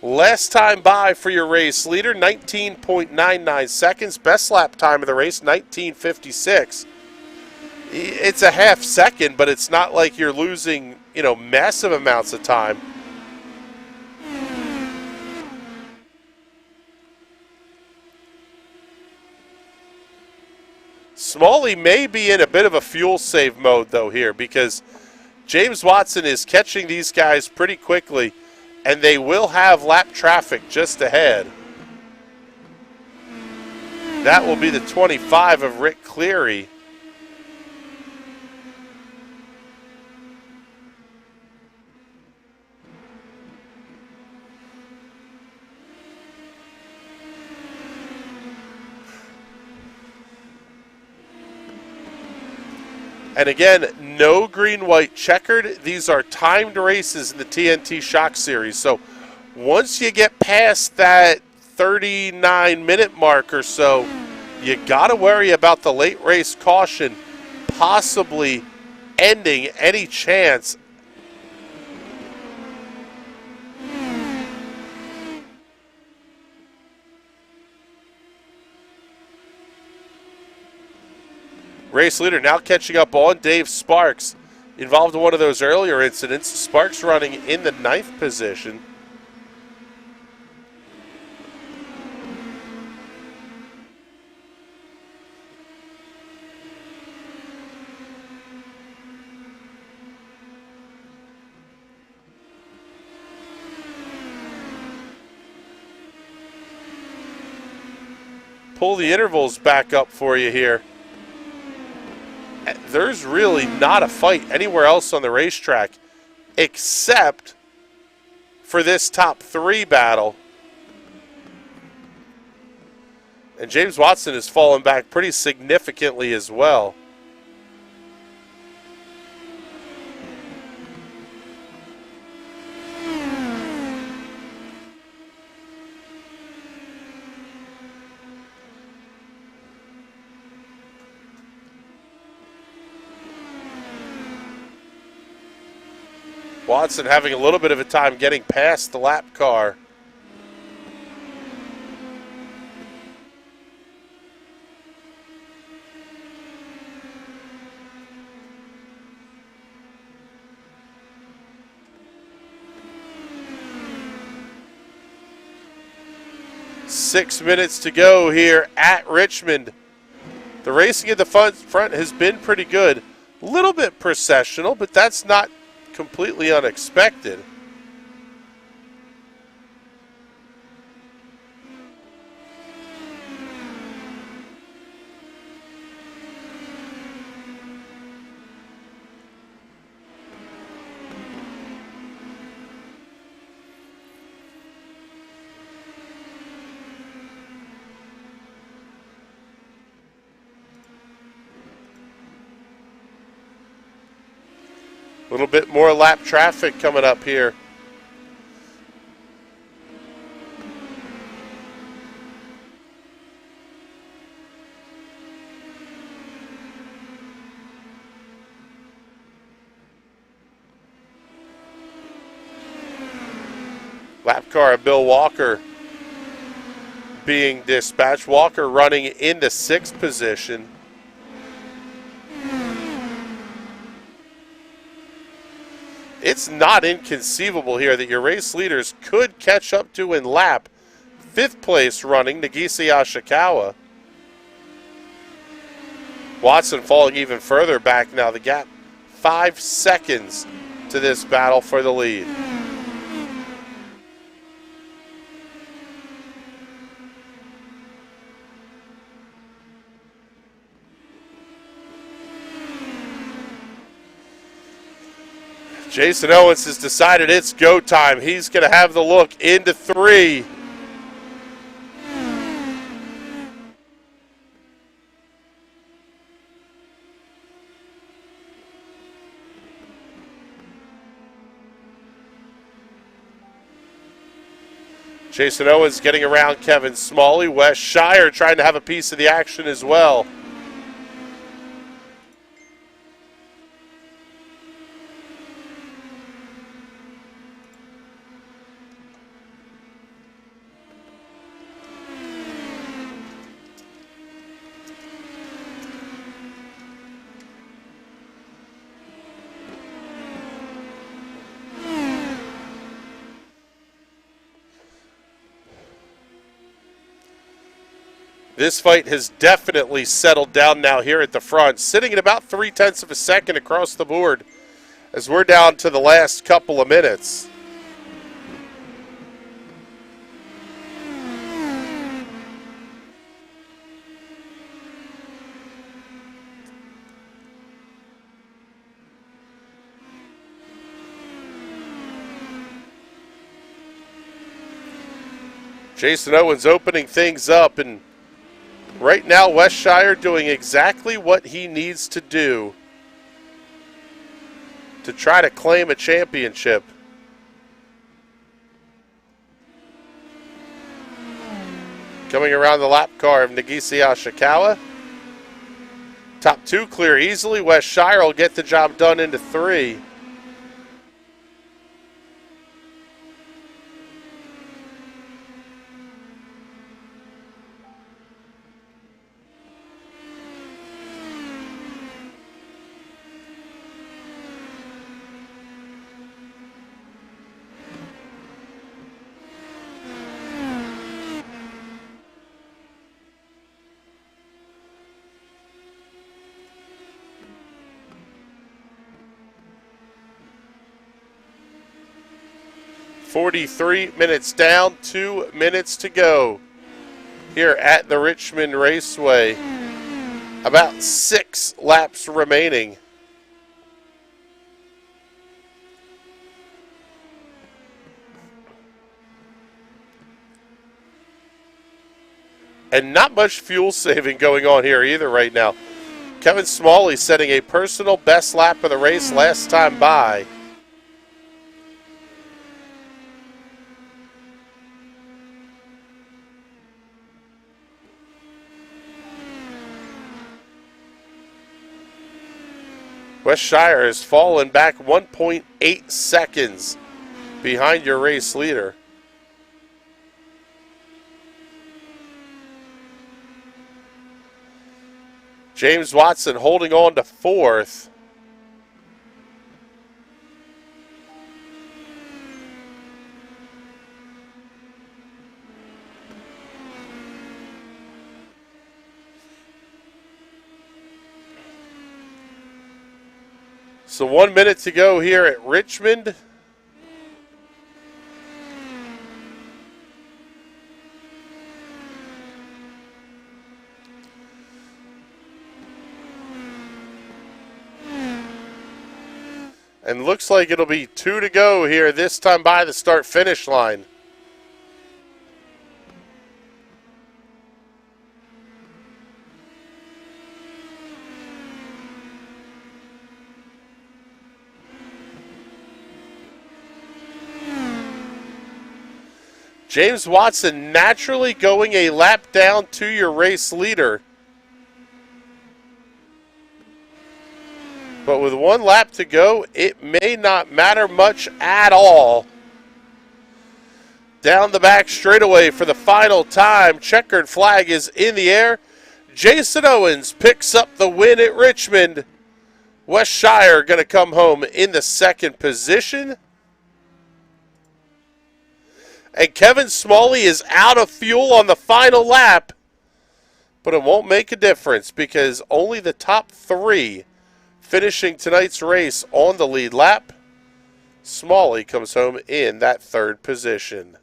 Speaker 1: Last time by for your race leader, 19.99 seconds. Best lap time of the race, 19.56. It's a half second, but it's not like you're losing, massive amounts of time. Smalley may be in a bit of a fuel save mode, though, here, because James Watson is catching these guys pretty quickly, and they will have lap traffic just ahead. That will be the 25 of Rick Cleary. And again, no green-white checkered. These are timed races in the TNT Shock Series. So once you get past that 39-minute mark or so, you got to worry about the late race caution possibly ending any chance. Race leader now catching up on Dave Sparks. Involved in one of those earlier incidents. Sparks running in the 9th position. Pull the intervals back up for you here. There's really not a fight anywhere else on the racetrack except for this top 3 battle. And James Watson has fallen back pretty significantly as well. Watson having a little bit of a time getting past the lap car. Six minutes to go here at Richmond. The racing at the front has been pretty good. A little bit processional, but that's not completely unexpected. A little bit more lap traffic coming up here. Lap car of Bill Walker being dispatched. Walker running into 6th position. It's not inconceivable here that your race leaders could catch up to and lap 5th place running Nagisa Ashikawa. Watson falling even further back now. The gap 5 seconds to this battle for the lead. Jason Owens has decided it's go time. He's going to have the look into 3. Jason Owens getting around Kevin Smalley. Wes Shire trying to have a piece of the action as well. This fight has definitely settled down now here at the front, sitting at about 0.3 of a second across the board as we're down to the last couple of minutes. Jason Owens opening things up, and right now Wes Shire doing exactly what he needs to do to try to claim a championship. Coming around the lap car of Nagisa Ashikawa. Top 2 clear easily. Wes Shire will get the job done into 3. .43 minutes down, 2 minutes to go here at the Richmond Raceway. About 6 laps remaining. And not much fuel saving going on here either right now. Kevin Smalley setting a personal best lap of the race last time by. Wes Shire has fallen back 1.8 seconds behind your race leader. James Watson holding on to 4th. So 1 minute to go here at Richmond. And looks like it'll be 2 to go here, this time by the start-finish line. James Watson naturally going a lap down to your race leader. But with 1 lap to go, it may not matter much at all. Down the back straightaway for the final time. Checkered flag is in the air. Jason Owens picks up the win at Richmond. Wes Shire going to come home in the 2nd position. And Kevin Smalley is out of fuel on the final lap. But it won't make a difference because only the top 3 finishing tonight's race on the lead lap. Smalley comes home in that 3rd position.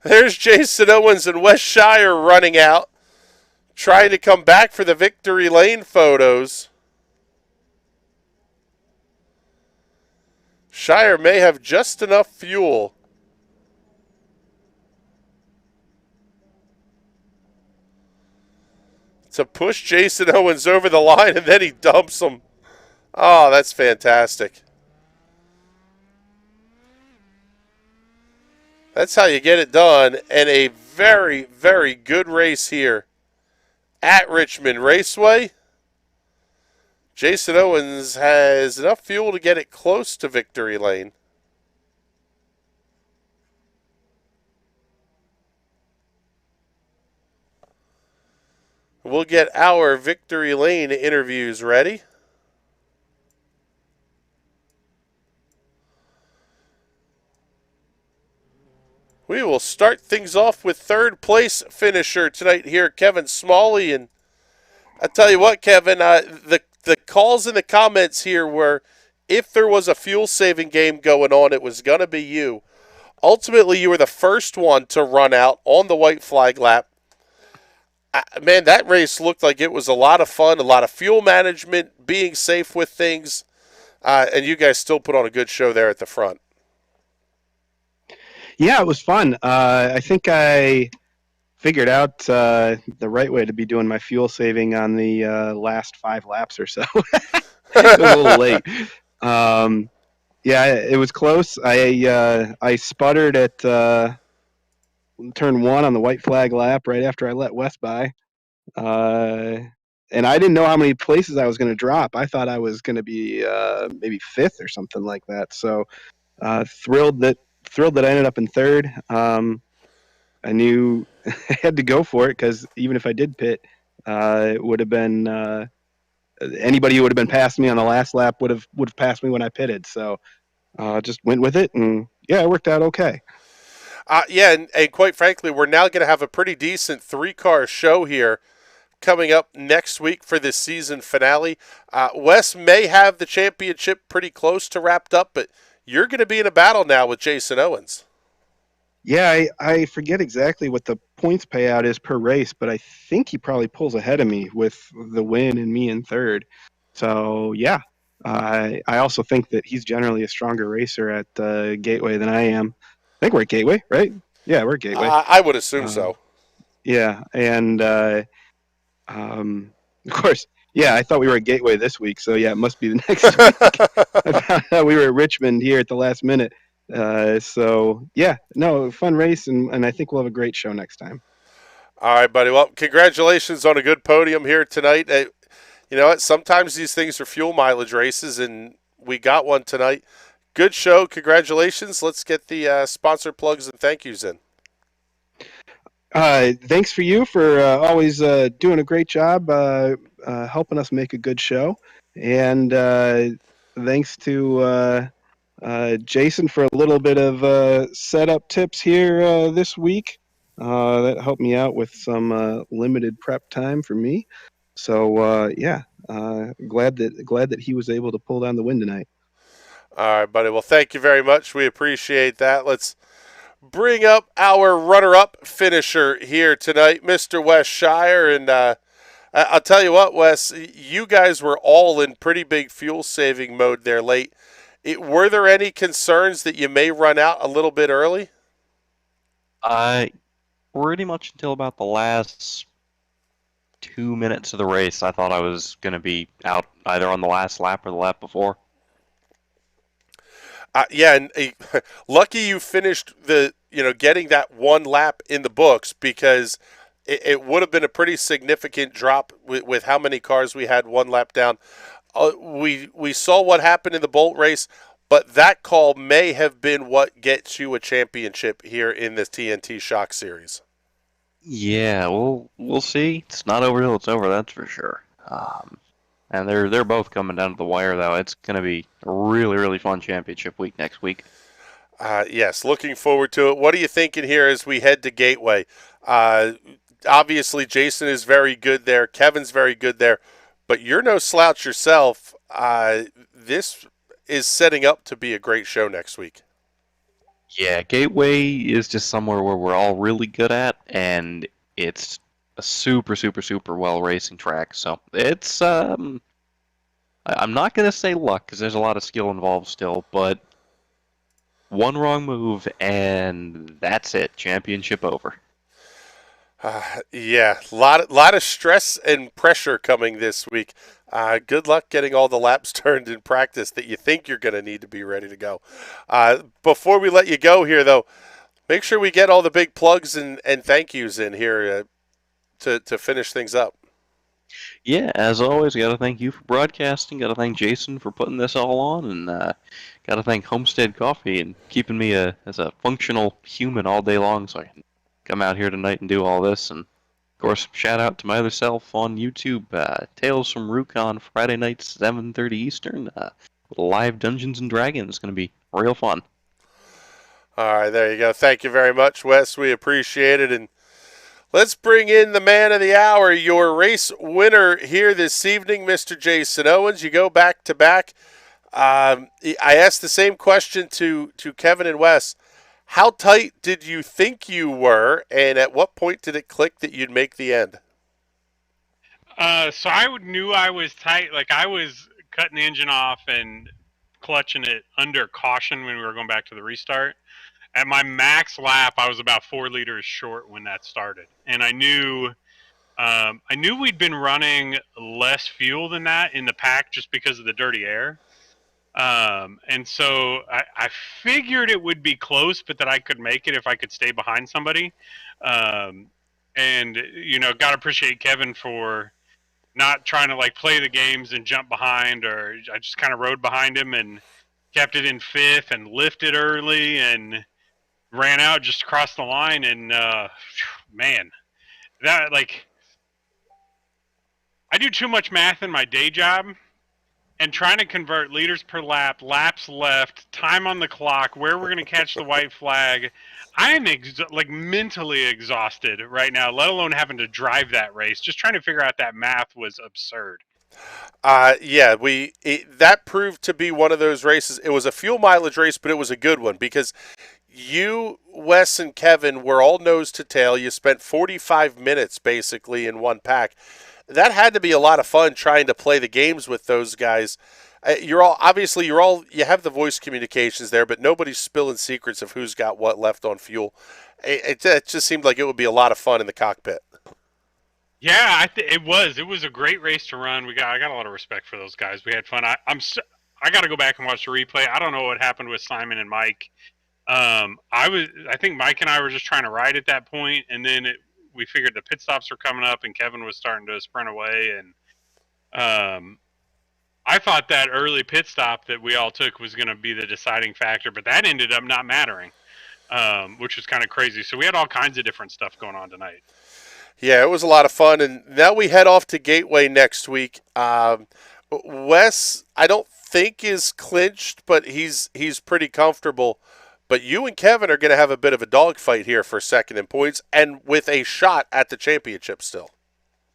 Speaker 1: There's Jason Owens and Wes Shire running out, trying to come back for the victory lane photos. Shire may have just enough fuel. To push Jason Owens over the line, and then he dumps him. Oh, that's fantastic. That's how you get it done, and a very, very good race here at Richmond Raceway. Jason Owens has enough fuel to get it close to victory lane. We'll get our victory lane interviews ready. We will start things off with 3rd place finisher tonight here, Kevin Smalley. And I tell you what, Kevin, the calls in the comments here were, if there was a fuel-saving game going on, it was going to be you. Ultimately, you were the first one to run out on the white flag lap. Man, that race looked like it was a lot of fun, a lot of fuel management, being safe with things, and you guys still put on a good show there at the front.
Speaker 5: Yeah, it was fun. I think I figured out the right way to be doing my fuel saving on the last 5 laps or so. A little late. Yeah, it was close. I sputtered at turn 1 on the white flag lap right after I let Wes by. And I didn't know how many places I was going to drop. I thought I was going to be maybe 5th or something like that. So thrilled that I ended up in 3rd. I knew I had to go for it because even if I did pit, it would have been anybody who would have been past me on the last lap would have passed me when I pitted. So just went with it, and yeah, it worked out okay.
Speaker 1: Yeah, and quite frankly, we're now going to have a pretty decent 3-car show here coming up next week for this season finale. Wes may have the championship pretty close to wrapped up, but you're going to be in a battle now with Jason Owens.
Speaker 5: Yeah, I forget exactly what the points payout is per race, but I think he probably pulls ahead of me with the win and me in 3rd. So, yeah, I also think that he's generally a stronger racer at Gateway than I am. I think we're at Gateway, right? Yeah, we're at Gateway.
Speaker 1: I would assume so.
Speaker 5: Yeah, and of course, yeah, I thought we were at Gateway this week, so yeah, it must be the next week. I found out we were at Richmond here at the last minute. So, yeah, no, fun race, and I think we'll have a great show next time.
Speaker 1: All right, buddy. Well, congratulations on a good podium here tonight. You know what? Sometimes these things are fuel mileage races, and we got one tonight. Good show. Congratulations. Let's get the sponsor plugs and thank yous in.
Speaker 5: Thanks for you for always doing a great job helping us make a good show. And thanks to Jason for a little bit of setup tips here this week. That helped me out with some limited prep time for me. So, yeah, glad that he was able to pull down the win tonight.
Speaker 1: All right, buddy. Well, thank you very much. We appreciate that. Let's bring up our runner-up finisher here tonight, Mr. Wes Shire. And I'll tell you what, Wes, you guys were all in pretty big fuel saving mode there late. Were there any concerns that you may run out a little bit early?
Speaker 6: Pretty much until about the last 2 minutes of the race, I thought I was going to be out either on the last lap or the lap before.
Speaker 1: Yeah, and lucky you finished getting that one lap in the books, because it would have been a pretty significant drop with how many cars we had one lap down. We saw what happened in the Bolt race, but that call may have been what gets you a championship here in this TNT Shock Series.
Speaker 6: Yeah, we'll see. It's not over till it's over, that's for sure. And they're both coming down to the wire, though. It's going to be a really, really fun championship week next week.
Speaker 1: Yes, looking forward to it. What are you thinking here as we head to Gateway? Obviously, Jason is very good there. Kevin's very good there. But you're no slouch yourself. This is setting up to be a great show next week.
Speaker 6: Yeah, Gateway is just somewhere where we're all really good at, and it's a super, super, super well racing track. So it's I'm not gonna say luck, because there's a lot of skill involved still, but one wrong move and that's it. Championship over.
Speaker 1: Yeah, lot of stress and pressure coming this week. Good luck getting all the laps turned in practice that you think you're going to need to be ready to go. Before we let you go here, though, make sure we get all the big plugs and thank yous in here to finish things up.
Speaker 6: Yeah, as always, got to thank you for broadcasting. Got to thank Jason for putting this all on, and got to thank Homestead Coffee and keeping me as a functional human all day long, so I can come out here tonight and do all this. And of course, shout out to my other self on YouTube, Tales from Rukon, Friday nights, 7:30 Eastern. Live Dungeons and Dragons. It's going to be real fun.
Speaker 1: All right, there you go. Thank you very much, Wes. We appreciate it. And let's bring in the man of the hour, your race winner here this evening, Mr. Jason Owens. You go back to back. I asked the same question to Kevin and Wes. How tight did you think you were, and at what point did it click that you'd make the end?
Speaker 7: So I knew I was tight. Like, I was cutting the engine off and clutching it under caution when we were going back to the restart. At my max lap, I was about 4 liters short when that started, and I knew we'd been running less fuel than that in the pack just because of the dirty air. And so I figured it would be close, but that I could make it if I could stay behind somebody. And got to appreciate Kevin for not trying to play the games and jump behind, or I just kind of rode behind him and kept it in fifth and lifted early and ran out just across the line. And man, that I do too much math in my day job. And trying to convert liters per lap, laps left, time on the clock, where we're going to catch the white flag. I am mentally exhausted right now, let alone having to drive that race. Just trying to figure out that math was absurd.
Speaker 1: That proved to be one of those races. It was a fuel mileage race, but it was a good one because you, Wes, and Kevin were all nose to tail. You spent 45 minutes basically in one pack. That had to be a lot of fun trying to play the games with those guys. You have the voice communications there, but nobody's spilling secrets of who's got what left on fuel. It just seemed like it would be a lot of fun in the cockpit.
Speaker 7: Yeah, it was. It was a great race to run. I got a lot of respect for those guys. We had fun. I got to go back and watch the replay. I don't know what happened with Simon and Mike. I think Mike and I were just trying to ride at that point, and then we figured the pit stops were coming up and Kevin was starting to sprint away. And I thought that early pit stop that we all took was going to be the deciding factor, but that ended up not mattering, which was kind of crazy. So we had all kinds of different stuff going on tonight.
Speaker 1: Yeah, it was a lot of fun. And now we head off to Gateway next week. Wes, I don't think is clinched, but he's pretty comfortable. But you and Kevin are going to have a bit of a dogfight here for second in points and with a shot at the championship still.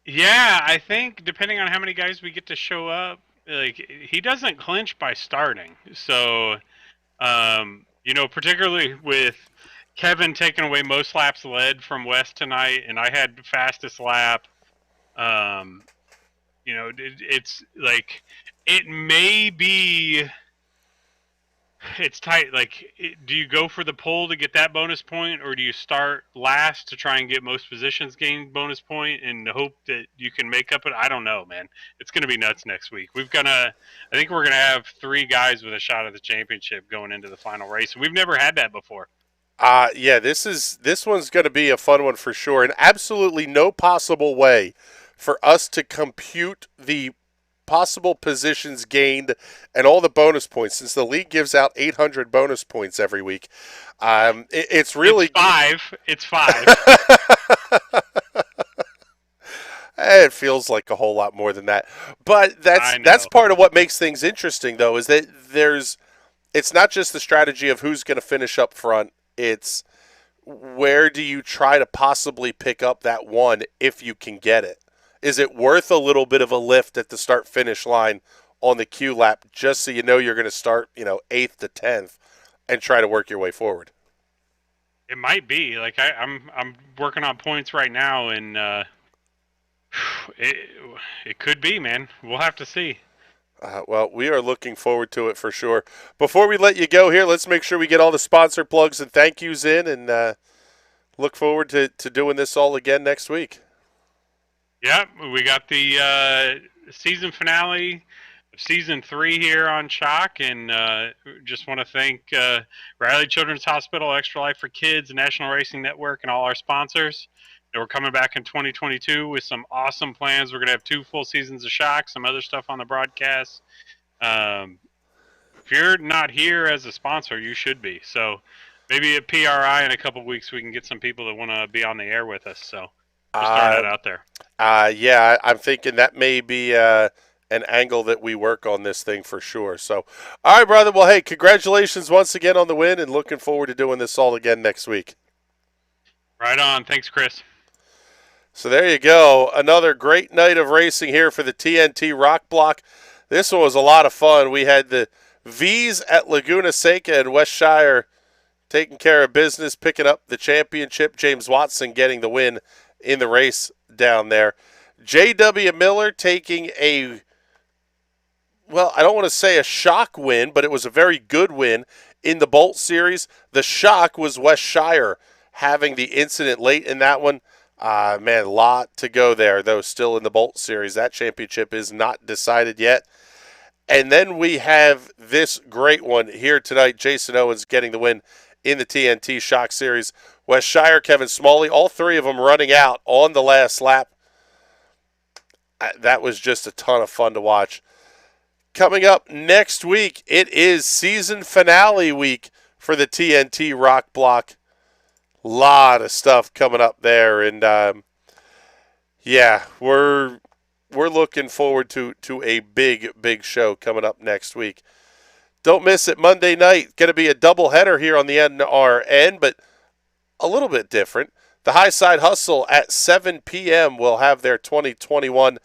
Speaker 7: Yeah, I think depending on how many guys we get to show up, he doesn't clinch by starting. So, particularly with Kevin taking away most laps led from West tonight, and I had fastest lap. Um, it's like it may be. It's tight. Like, do you go for the pole to get that bonus point, or do you start last to try and get most positions gain bonus point and hope that you can make up it? I don't know, man. It's going to be nuts next week. I think we're going to have 3 guys with a shot at the championship going into the final race. We've never had that before.
Speaker 1: Yeah, this one's going to be a fun one for sure, and absolutely no possible way for us to compute the possible positions gained and all the bonus points, since the league gives out 800 bonus points every week. It's really
Speaker 7: It's 5.
Speaker 1: It feels like a whole lot more than that, but that's part of what makes things interesting, though, is that it's not just the strategy of who's going to finish up front. It's where do you try to possibly pick up that one if you can get it? Is it worth a little bit of a lift at the start-finish line on the Q lap just so you know you're going to start, 8th to 10th and try to work your way forward?
Speaker 7: It might be. Like I'm working on points right now, and it could be, man. We'll have to see.
Speaker 1: Well, we are looking forward to it for sure. Before we let you go here, let's make sure we get all the sponsor plugs and thank yous in, and look forward to doing this all again next week.
Speaker 7: Yep, we got the season finale of season 3 here on Shock, and just want to thank Riley Children's Hospital, Extra Life for Kids, National Racing Network, and all our sponsors. And we're coming back in 2022 with some awesome plans. We're going to have 2 full seasons of Shock, some other stuff on the broadcast. If you're not here as a sponsor, you should be. So maybe at PRI in a couple weeks we can get some people that want to be on the air with us. So just throwing that out there.
Speaker 1: Yeah, I'm thinking that may be an angle that we work on this thing for sure. So, all right, brother. Well, hey, congratulations once again on the win, and looking forward to doing this all again next week.
Speaker 7: Right on. Thanks, Chris.
Speaker 1: So there you go. Another great night of racing here for the TNT Rock Block. This one was a lot of fun. We had the V's at Laguna Seca and West Shire taking care of business, picking up the championship. James Watson getting the win in the race down there. J.W. Miller taking I don't want to say a shock win, but it was a very good win in the Bolt Series. The shock was West Shire having the incident late in that one. Man, a lot to go there, though, still in the Bolt Series. That championship is not decided yet. And then we have this great one here tonight. Jason Owens getting the win in the TNT Shock Series. West Shire, Kevin Smalley, all 3 of them running out on the last lap. That was just a ton of fun to watch. Coming up next week, it is season finale week for the TNT Rock Block. Lot of stuff coming up there, and we're looking forward to a big show coming up next week. Don't miss it. Monday night, going to be a doubleheader here on the NRN, but a little bit different. The High Side Hustle at 7 p.m. will have their 2021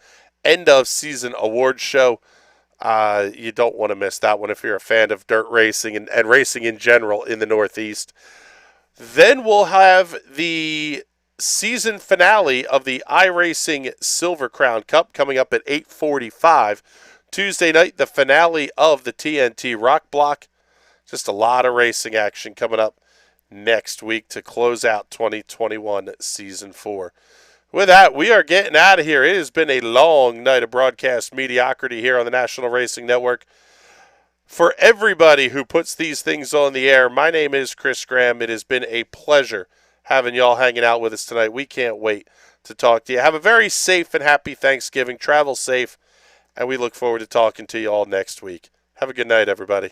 Speaker 1: end of season awards show. You don't want to miss that one if you're a fan of dirt racing and racing in general in the Northeast. Then we'll have the season finale of the iRacing Silver Crown Cup coming up at 8:45. Tuesday night, the finale of the TNT Rock Block. Just a lot of racing action coming up next week to close out 2021 Season 4. With that, we are getting out of here. It has been a long night of broadcast mediocrity here on the National Racing Network. For everybody who puts these things on the air, my name is Chris Graham. It has been a pleasure having y'all hanging out with us tonight. We can't wait to talk to you. Have a very safe and happy Thanksgiving. Travel safe, and we look forward to talking to you all next week. Have a good night, everybody.